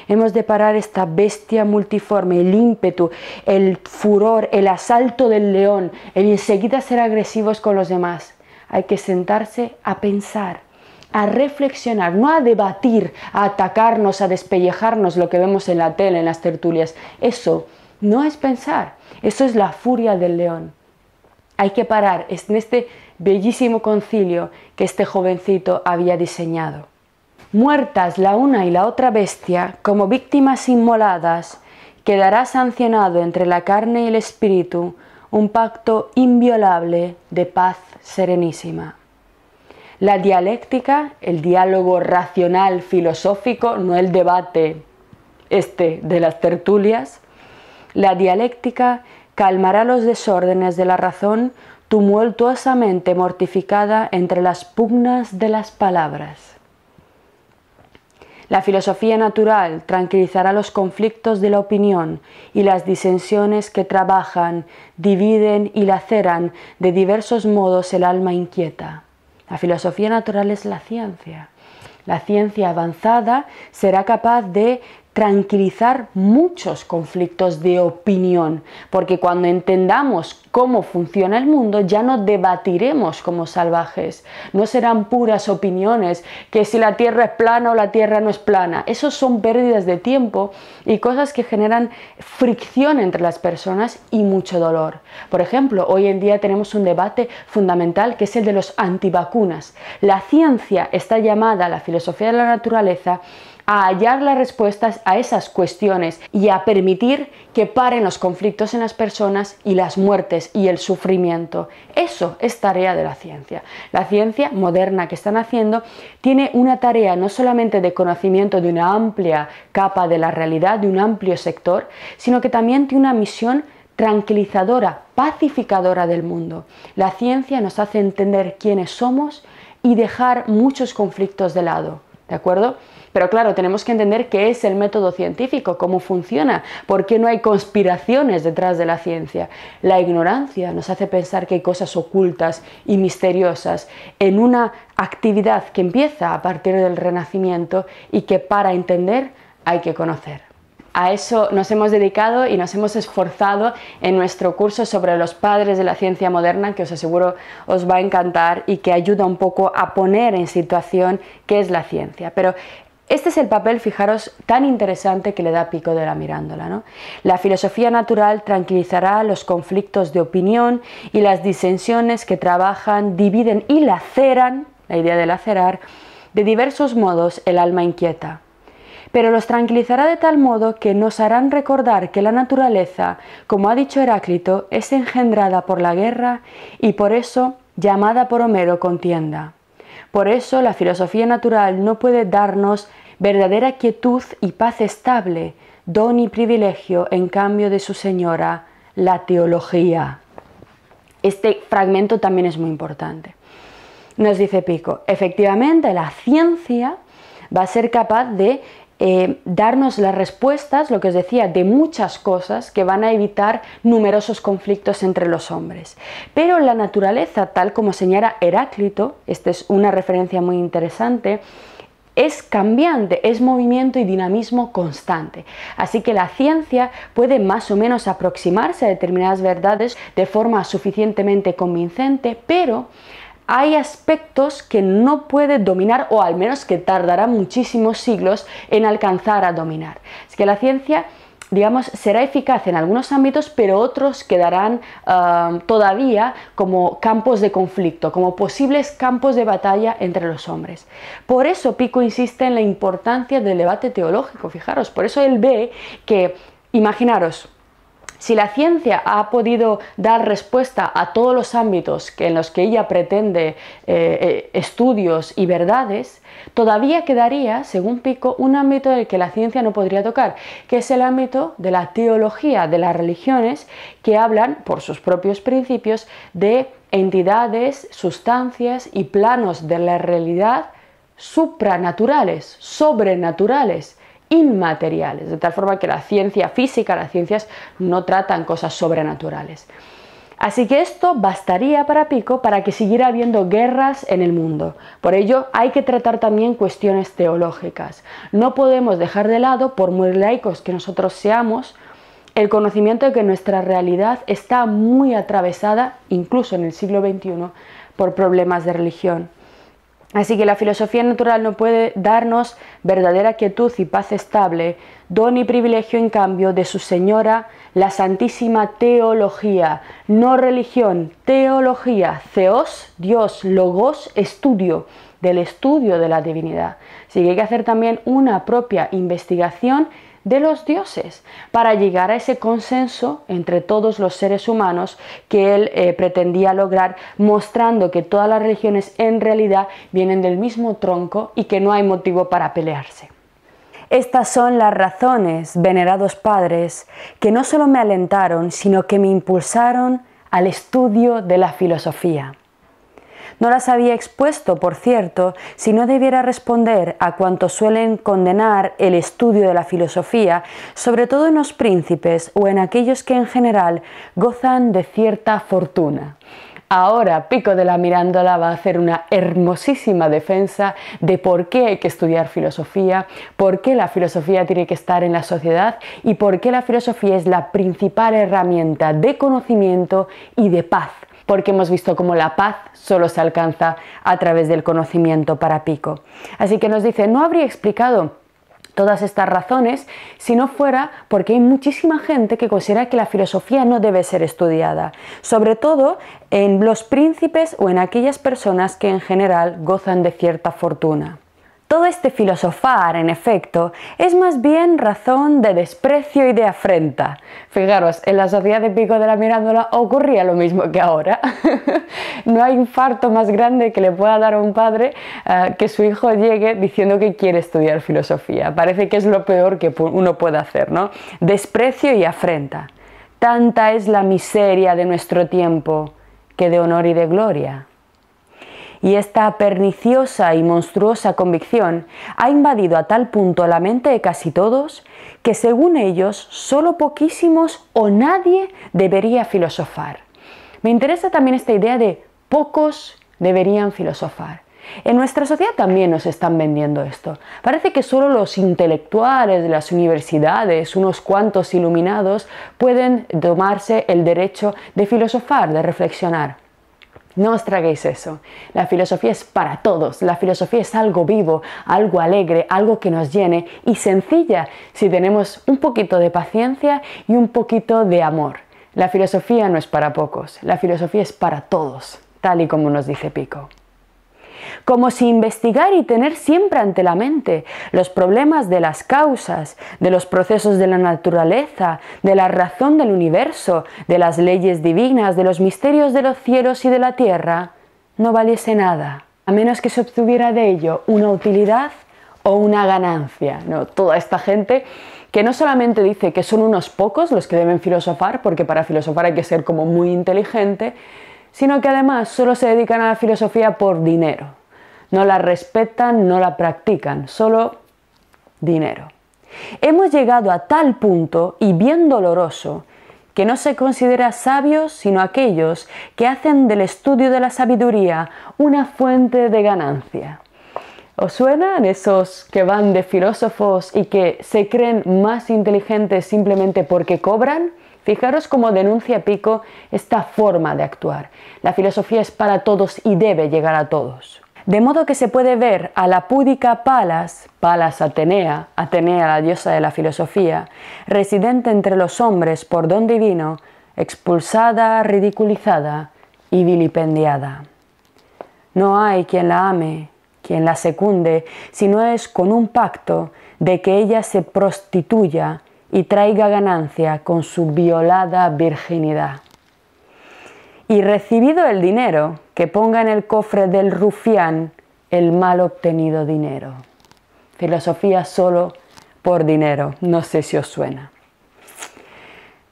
hemos de parar esta bestia multiforme, el ímpetu, el furor, el asalto del león, el enseguida ser agresivos con los demás. Hay que sentarse a pensar, a reflexionar, no a debatir, a atacarnos, a despellejarnos lo que vemos en la tele, en las tertulias. Eso no es pensar, eso es la furia del león. Hay que parar en este bellísimo concilio que este jovencito había diseñado. Muertas la una y la otra bestia, como víctimas inmoladas, quedará sancionado entre la carne y el espíritu un pacto inviolable de paz serenísima. La dialéctica, el diálogo racional filosófico, no el debate de las tertulias, la dialéctica calmará los desórdenes de la razón tumultuosamente mortificada entre las pugnas de las palabras. La filosofía natural tranquilizará los conflictos de la opinión y las disensiones que trabajan, dividen y laceran de diversos modos el alma inquieta. La filosofía natural es la ciencia. La ciencia avanzada será capaz de tranquilizar muchos conflictos de opinión, porque cuando entendamos cómo funciona el mundo ya no debatiremos como salvajes, no serán puras opiniones, que si la Tierra es plana o la Tierra no es plana. Esos son pérdidas de tiempo y cosas que generan fricción entre las personas y mucho dolor. Por ejemplo, hoy en día tenemos un debate fundamental que es el de los antivacunas. La ciencia está llamada, la filosofía de la naturaleza, a hallar las respuestas a esas cuestiones y a permitir que paren los conflictos en las personas y las muertes y el sufrimiento. Eso es tarea de la ciencia. La ciencia moderna que están haciendo tiene una tarea no solamente de conocimiento de una amplia capa de la realidad, de un amplio sector, sino que también tiene una misión tranquilizadora, pacificadora del mundo. La ciencia nos hace entender quiénes somos y dejar muchos conflictos de lado, ¿de acuerdo? Pero claro, tenemos que entender qué es el método científico, cómo funciona, por qué no hay conspiraciones detrás de la ciencia. La ignorancia nos hace pensar que hay cosas ocultas y misteriosas en una actividad que empieza a partir del Renacimiento y que para entender hay que conocer. A eso nos hemos dedicado y nos hemos esforzado en nuestro curso sobre los padres de la ciencia moderna, que os aseguro os va a encantar y que ayuda un poco a poner en situación qué es la ciencia. Pero este es el papel, fijaros, tan interesante que le da Pico della Mirandola, ¿no? La filosofía natural tranquilizará los conflictos de opinión y las disensiones que trabajan, dividen y laceran, la idea de lacerar, de diversos modos el alma inquieta. Pero los tranquilizará de tal modo que nos harán recordar que la naturaleza, como ha dicho Heráclito, es engendrada por la guerra y por eso llamada por Homero contienda. Por eso la filosofía natural no puede darnos verdadera quietud y paz estable, don y privilegio en cambio de su señora, la teología. Este fragmento también es muy importante. Nos dice Pico, efectivamente la ciencia va a ser capaz de darnos las respuestas, lo que os decía, de muchas cosas que van a evitar numerosos conflictos entre los hombres. Pero la naturaleza, tal como señala Heráclito, esta es una referencia muy interesante, es cambiante, es movimiento y dinamismo constante. Así que la ciencia puede más o menos aproximarse a determinadas verdades de forma suficientemente convincente, pero hay aspectos que no puede dominar, o al menos que tardará muchísimos siglos en alcanzar a dominar. Es que la ciencia, digamos, será eficaz en algunos ámbitos, pero otros quedarán todavía como campos de conflicto, como posibles campos de batalla entre los hombres. Por eso Pico insiste en la importancia del debate teológico, fijaros, por eso él ve que, imaginaros, si la ciencia ha podido dar respuesta a todos los ámbitos en los que ella pretende estudios y verdades, todavía quedaría, según Pico, un ámbito del que la ciencia no podría tocar, que es el ámbito de la teología, de las religiones, que hablan, por sus propios principios, de entidades, sustancias y planos de la realidad supranaturales, sobrenaturales, inmateriales, de tal forma que la ciencia física, las ciencias no tratan cosas sobrenaturales. Así que esto bastaría para Pico para que siguiera habiendo guerras en el mundo. Por ello hay que tratar también cuestiones teológicas. No podemos dejar de lado, por muy laicos que nosotros seamos, el conocimiento de que nuestra realidad está muy atravesada, incluso en el siglo XXI, por problemas de religión. Así que la filosofía natural no puede darnos verdadera quietud y paz estable, don y privilegio en cambio de su señora, la santísima teología, no religión, teología, theos, Dios, logos, estudio, del estudio de la divinidad. Así que hay que hacer también una propia investigación de los dioses para llegar a ese consenso entre todos los seres humanos que él pretendía lograr, mostrando que todas las religiones en realidad vienen del mismo tronco y que no hay motivo para pelearse. Estas son las razones, venerados padres, que no solo me alentaron, sino que me impulsaron al estudio de la filosofía. No las había expuesto, por cierto, si no debiera responder a cuantos suelen condenar el estudio de la filosofía, sobre todo en los príncipes o en aquellos que en general gozan de cierta fortuna. Ahora Pico della Mirandola va a hacer una hermosísima defensa de por qué hay que estudiar filosofía, por qué la filosofía tiene que estar en la sociedad y por qué la filosofía es la principal herramienta de conocimiento y de paz. Porque hemos visto cómo la paz solo se alcanza a través del conocimiento para Pico. Así que nos dice, no habría explicado todas estas razones si no fuera porque hay muchísima gente que considera que la filosofía no debe ser estudiada, sobre todo en los príncipes o en aquellas personas que en general gozan de cierta fortuna. Todo este filosofar, en efecto, es más bien razón de desprecio y de afrenta. Fijaros, en la sociedad de Pico della Mirandola ocurría lo mismo que ahora. No hay infarto más grande que le pueda dar a un padre que su hijo llegue diciendo que quiere estudiar filosofía. Parece que es lo peor que uno puede hacer, ¿no? Desprecio y afrenta. Tanta es la miseria de nuestro tiempo que de honor y de gloria. y esta perniciosa y monstruosa convicción ha invadido a tal punto la mente de casi todos que según ellos solo poquísimos o nadie debería filosofar. Me interesa también esta idea de pocos deberían filosofar. En nuestra sociedad también nos están vendiendo esto. Parece que solo los intelectuales de las universidades, unos cuantos iluminados, pueden tomarse el derecho de filosofar, de reflexionar. No os traguéis eso. La filosofía es para todos. La filosofía es algo vivo, algo alegre, algo que nos llene y sencilla si tenemos un poquito de paciencia y un poquito de amor. La filosofía no es para pocos, la filosofía es para todos, tal y como nos dice Pico. Como si investigar y tener siempre ante la mente los problemas de las causas, de los procesos de la naturaleza, de la razón del universo, de las leyes divinas, de los misterios de los cielos y de la tierra, no valiese nada, a menos que se obtuviera de ello una utilidad o una ganancia. No, toda esta gente que no solamente dice que son unos pocos los que deben filosofar, porque para filosofar hay que ser como muy inteligente, sino que además solo se dedican a la filosofía por dinero. No la respetan, no la practican, solo dinero. Hemos llegado a tal punto, y bien doloroso, que no se considera sabios sino aquellos que hacen del estudio de la sabiduría una fuente de ganancia. ¿Os suenan esos que van de filósofos y que se creen más inteligentes simplemente porque cobran? Fijaros cómo denuncia Pico esta forma de actuar. La filosofía es para todos y debe llegar a todos. De modo que se puede ver a la púdica Palas, Palas Atenea, Atenea la diosa de la filosofía, residente entre los hombres por don divino, expulsada, ridiculizada y vilipendiada. No hay quien la ame, quien la secunde, si no es con un pacto de que ella se prostituya y traiga ganancia con su violada virginidad. Y recibido el dinero, que ponga en el cofre del rufián el mal obtenido dinero. Filosofía solo por dinero, no sé si os suena.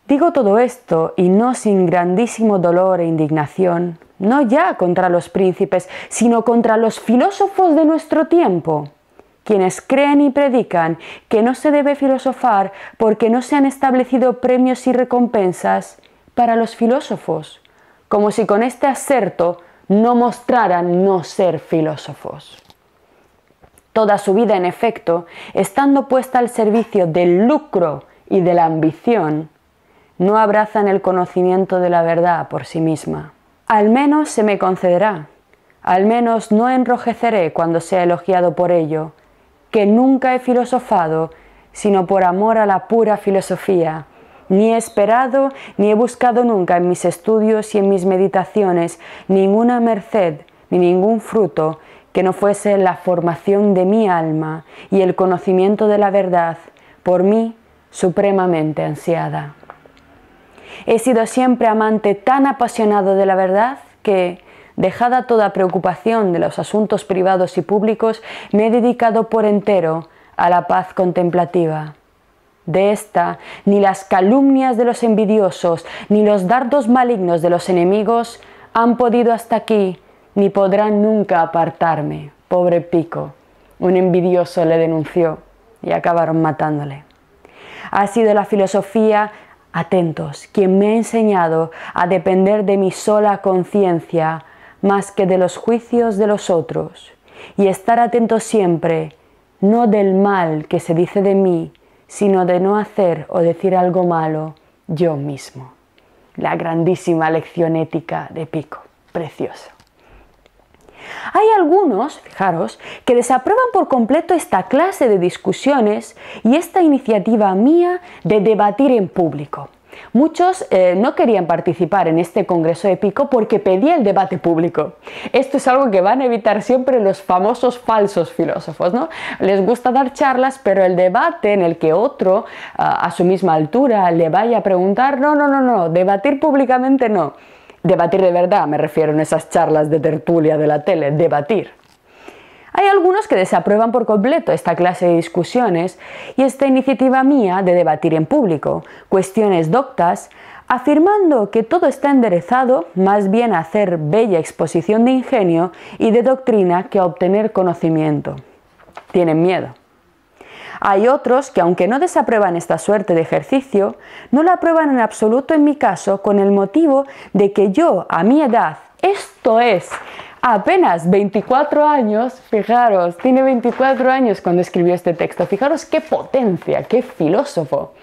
Digo todo esto y no sin grandísimo dolor e indignación, no ya contra los príncipes, sino contra los filósofos de nuestro tiempo, quienes creen y predican que no se debe filosofar porque no se han establecido premios y recompensas para los filósofos, como si con este aserto no mostraran no ser filósofos. Toda su vida, en efecto, estando puesta al servicio del lucro y de la ambición, no abrazan el conocimiento de la verdad por sí misma. Al menos se me concederá, al menos no enrojeceré cuando sea elogiado por ello, que nunca he filosofado sino por amor a la pura filosofía, ni he esperado ni he buscado nunca en mis estudios y en mis meditaciones ninguna merced ni ningún fruto que no fuese la formación de mi alma y el conocimiento de la verdad, por mí supremamente ansiada. He sido siempre amante tan apasionado de la verdad que, dejada toda preocupación de los asuntos privados y públicos, me he dedicado por entero a la paz contemplativa. De esta, ni las calumnias de los envidiosos, ni los dardos malignos de los enemigos han podido hasta aquí, ni podrán nunca apartarme. Pobre Pico, un envidioso le denunció y acabaron matándole. Ha sido la filosofía, atentos, quien me ha enseñado a depender de mi sola conciencia más que de los juicios de los otros, y estar atento siempre, no del mal que se dice de mí, sino de no hacer o decir algo malo yo mismo. La grandísima lección ética de Pico, preciosa. Hay algunos, fijaros, que desaprueban por completo esta clase de discusiones y esta iniciativa mía de debatir en público. Muchos no querían participar en este congreso de Pico porque pedía el debate público. Esto es algo que van a evitar siempre los famosos falsos filósofos, ¿no? Les gusta dar charlas, pero el debate en el que otro a su misma altura le vaya a preguntar, no, debatir públicamente no. Debatir de verdad, me refiero en esas charlas de tertulia de la tele, debatir. Hay algunos que desaprueban por completo esta clase de discusiones y esta iniciativa mía de debatir en público cuestiones doctas afirmando que todo está enderezado más bien a hacer bella exposición de ingenio y de doctrina que a obtener conocimiento. Tienen miedo. Hay otros que, aunque no desaprueban esta suerte de ejercicio, no la aprueban en absoluto en mi caso con el motivo de que yo, a mi edad, esto es, apenas 24 años, fijaros, tiene 24 años cuando escribió este texto, fijaros qué potencia, qué filósofo.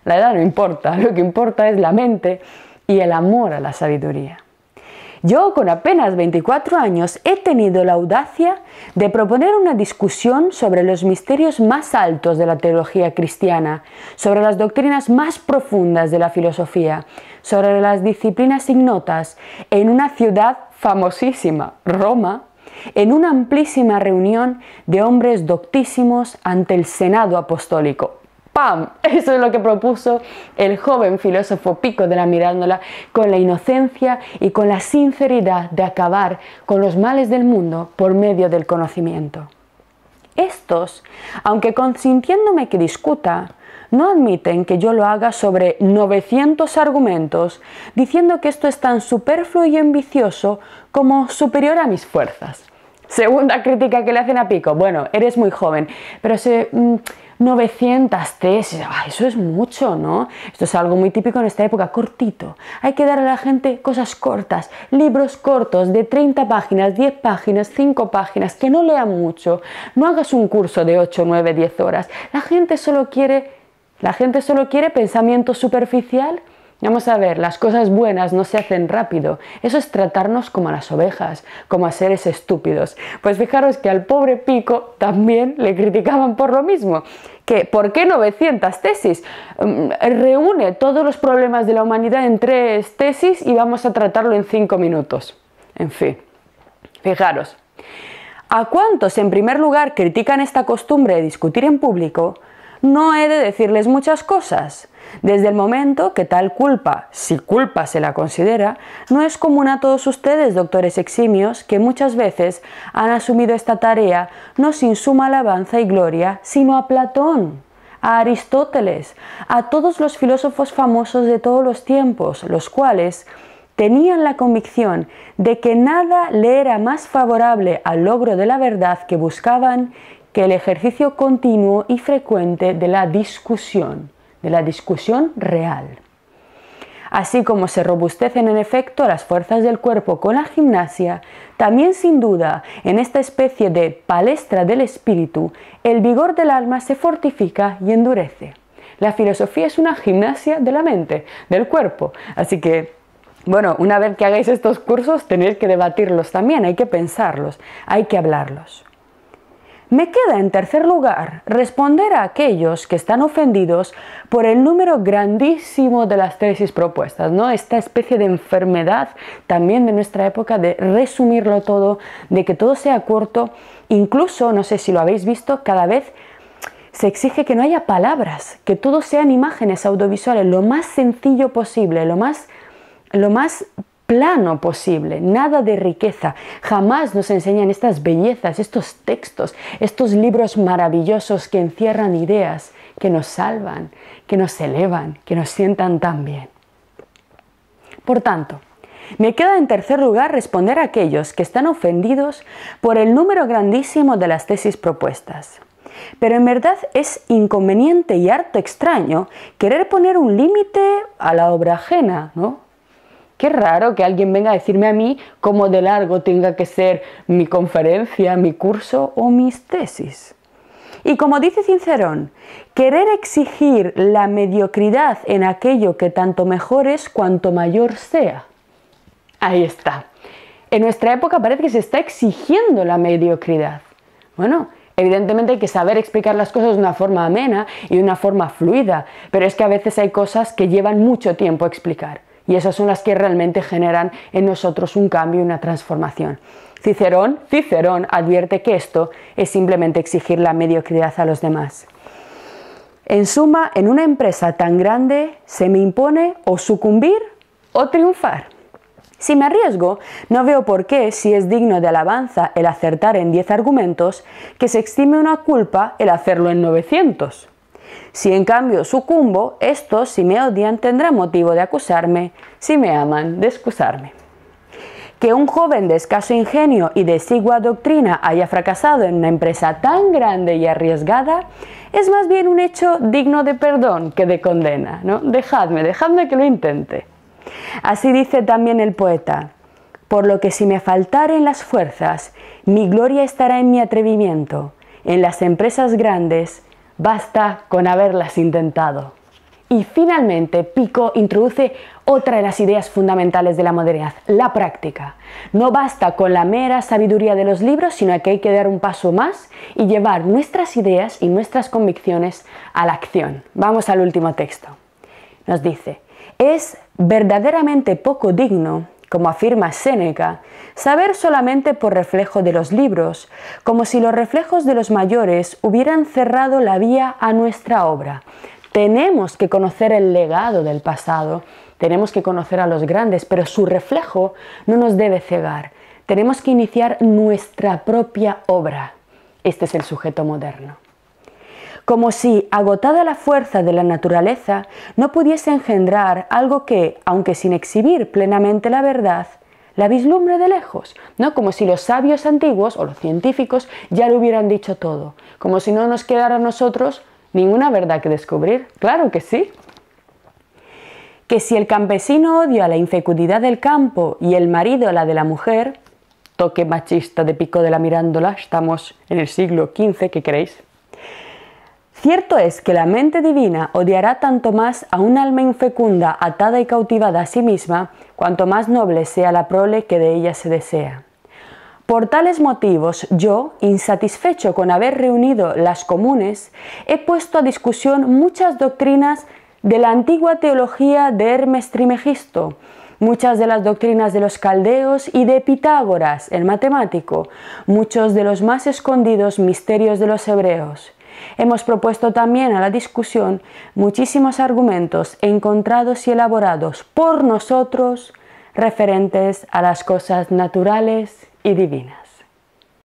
La edad no importa, lo que importa es la mente y el amor a la sabiduría. Yo, con apenas 24 años, he tenido la audacia de proponer una discusión sobre los misterios más altos de la teología cristiana, sobre las doctrinas más profundas de la filosofía, sobre las disciplinas ignotas, en una ciudad famosísima, Roma, en una amplísima reunión de hombres doctísimos ante el Senado Apostólico. ¡Pam! Eso es lo que propuso el joven filósofo Pico de la Mirandola, con la inocencia y con la sinceridad de acabar con los males del mundo por medio del conocimiento. Estos, aunque consintiéndome que discuta, no admiten que yo lo haga sobre 900 argumentos, diciendo que esto es tan superfluo y ambicioso como superior a mis fuerzas. Segunda crítica que le hacen a Pico: bueno, eres muy joven, pero 900 tesis, eso es mucho, ¿no? Esto es algo muy típico en esta época, cortito. Hay que dar a la gente cosas cortas, libros cortos de 30 páginas, 10 páginas, 5 páginas, que no lean mucho. No hagas un curso de 8, 9, 10 horas. La gente solo quiere pensamiento superficial. Vamos a ver, las cosas buenas no se hacen rápido. Eso es tratarnos como a las ovejas, como a seres estúpidos. Pues fijaros que al pobre Pico también le criticaban por lo mismo. Que, ¿por qué 900 tesis? Reúne todos los problemas de la humanidad en 3 tesis y vamos a tratarlo en 5 minutos. En fin, fijaros. ¿A cuántos, en primer lugar, critican esta costumbre de discutir en público? No he de decirles muchas cosas. Desde el momento que tal culpa, si culpa se la considera, no es común a todos ustedes, doctores eximios, que muchas veces han asumido esta tarea no sin suma alabanza y gloria, sino a Platón, a Aristóteles, a todos los filósofos famosos de todos los tiempos, los cuales tenían la convicción de que nada le era más favorable al logro de la verdad que buscaban que el ejercicio continuo y frecuente de la discusión real. Así como se robustecen en efecto las fuerzas del cuerpo con la gimnasia, también sin duda en esta especie de palestra del espíritu, el vigor del alma se fortifica y endurece. La filosofía es una gimnasia de la mente, del cuerpo, así que bueno, una vez que hagáis estos cursos tenéis que debatirlos también, hay que pensarlos, hay que hablarlos. Me queda, en tercer lugar, responder a aquellos que están ofendidos por el número grandísimo de las tesis propuestas, ¿no? Esta especie de enfermedad también de nuestra época de resumirlo todo, de que todo sea corto. Incluso, no sé si lo habéis visto, cada vez se exige que no haya palabras, que todo sean imágenes audiovisuales, lo más sencillo posible, lo más plano posible, nada de riqueza. Jamás nos enseñan estas bellezas, estos textos, estos libros maravillosos que encierran ideas, que nos salvan, que nos elevan, que nos sientan tan bien. Por tanto, me queda en tercer lugar responder a aquellos que están ofendidos por el número grandísimo de las tesis propuestas. Pero en verdad es inconveniente y harto extraño querer poner un límite a la obra ajena, ¿no? Qué raro que alguien venga a decirme a mí cómo de largo tenga que ser mi conferencia, mi curso o mis tesis. Y como dice Cicerón, querer exigir la mediocridad en aquello que tanto mejor es cuanto mayor sea. Ahí está. En nuestra época parece que se está exigiendo la mediocridad. Bueno, evidentemente hay que saber explicar las cosas de una forma amena y de una forma fluida, pero es que a veces hay cosas que llevan mucho tiempo a explicar. Y esas son las que realmente generan en nosotros un cambio y una transformación. Cicerón advierte que esto es simplemente exigir la mediocridad a los demás. En suma, en una empresa tan grande se me impone o sucumbir o triunfar. Si me arriesgo, no veo por qué, si es digno de alabanza el acertar en 10 argumentos, que se estime una culpa el hacerlo en 900. Si en cambio sucumbo, estos, si me odian, tendrán motivo de acusarme, si me aman, de excusarme. Que un joven de escaso ingenio y de exigua doctrina haya fracasado en una empresa tan grande y arriesgada es más bien un hecho digno de perdón que de condena, ¿no? Dejadme que lo intente. Así dice también el poeta: por lo que si me faltaren las fuerzas, mi gloria estará en mi atrevimiento. En las empresas grandes basta con haberlas intentado. Y finalmente, Pico introduce otra de las ideas fundamentales de la modernidad, la práctica. No basta con la mera sabiduría de los libros, sino que hay que dar un paso más y llevar nuestras ideas y nuestras convicciones a la acción. Vamos al último texto. Nos dice: es verdaderamente poco digno, como afirma Séneca, saber solamente por reflejo de los libros, como si los reflejos de los mayores hubieran cerrado la vía a nuestra obra. Tenemos que conocer el legado del pasado, tenemos que conocer a los grandes, pero su reflejo no nos debe cegar. Tenemos que iniciar nuestra propia obra. Este es el sujeto moderno. Como si, agotada la fuerza de la naturaleza, no pudiese engendrar algo que, aunque sin exhibir plenamente la verdad, la vislumbre de lejos, ¿no? Como si los sabios antiguos o los científicos ya lo hubieran dicho todo, como si no nos quedara a nosotros ninguna verdad que descubrir. Claro que sí. Que si el campesino odia la infecundidad del campo y el marido la de la mujer, toque machista de Pico de la Mirándola, estamos en el siglo XV, ¿qué creéis? Cierto es que la mente divina odiará tanto más a un alma infecunda, atada y cautivada a sí misma, cuanto más noble sea la prole que de ella se desea. Por tales motivos, yo, insatisfecho con haber reunido las comunes, he puesto a discusión muchas doctrinas de la antigua teología de Hermes Trismegisto, muchas de las doctrinas de los caldeos y de Pitágoras, el matemático, muchos de los más escondidos misterios de los hebreos. Hemos propuesto también a la discusión muchísimos argumentos encontrados y elaborados por nosotros referentes a las cosas naturales y divinas.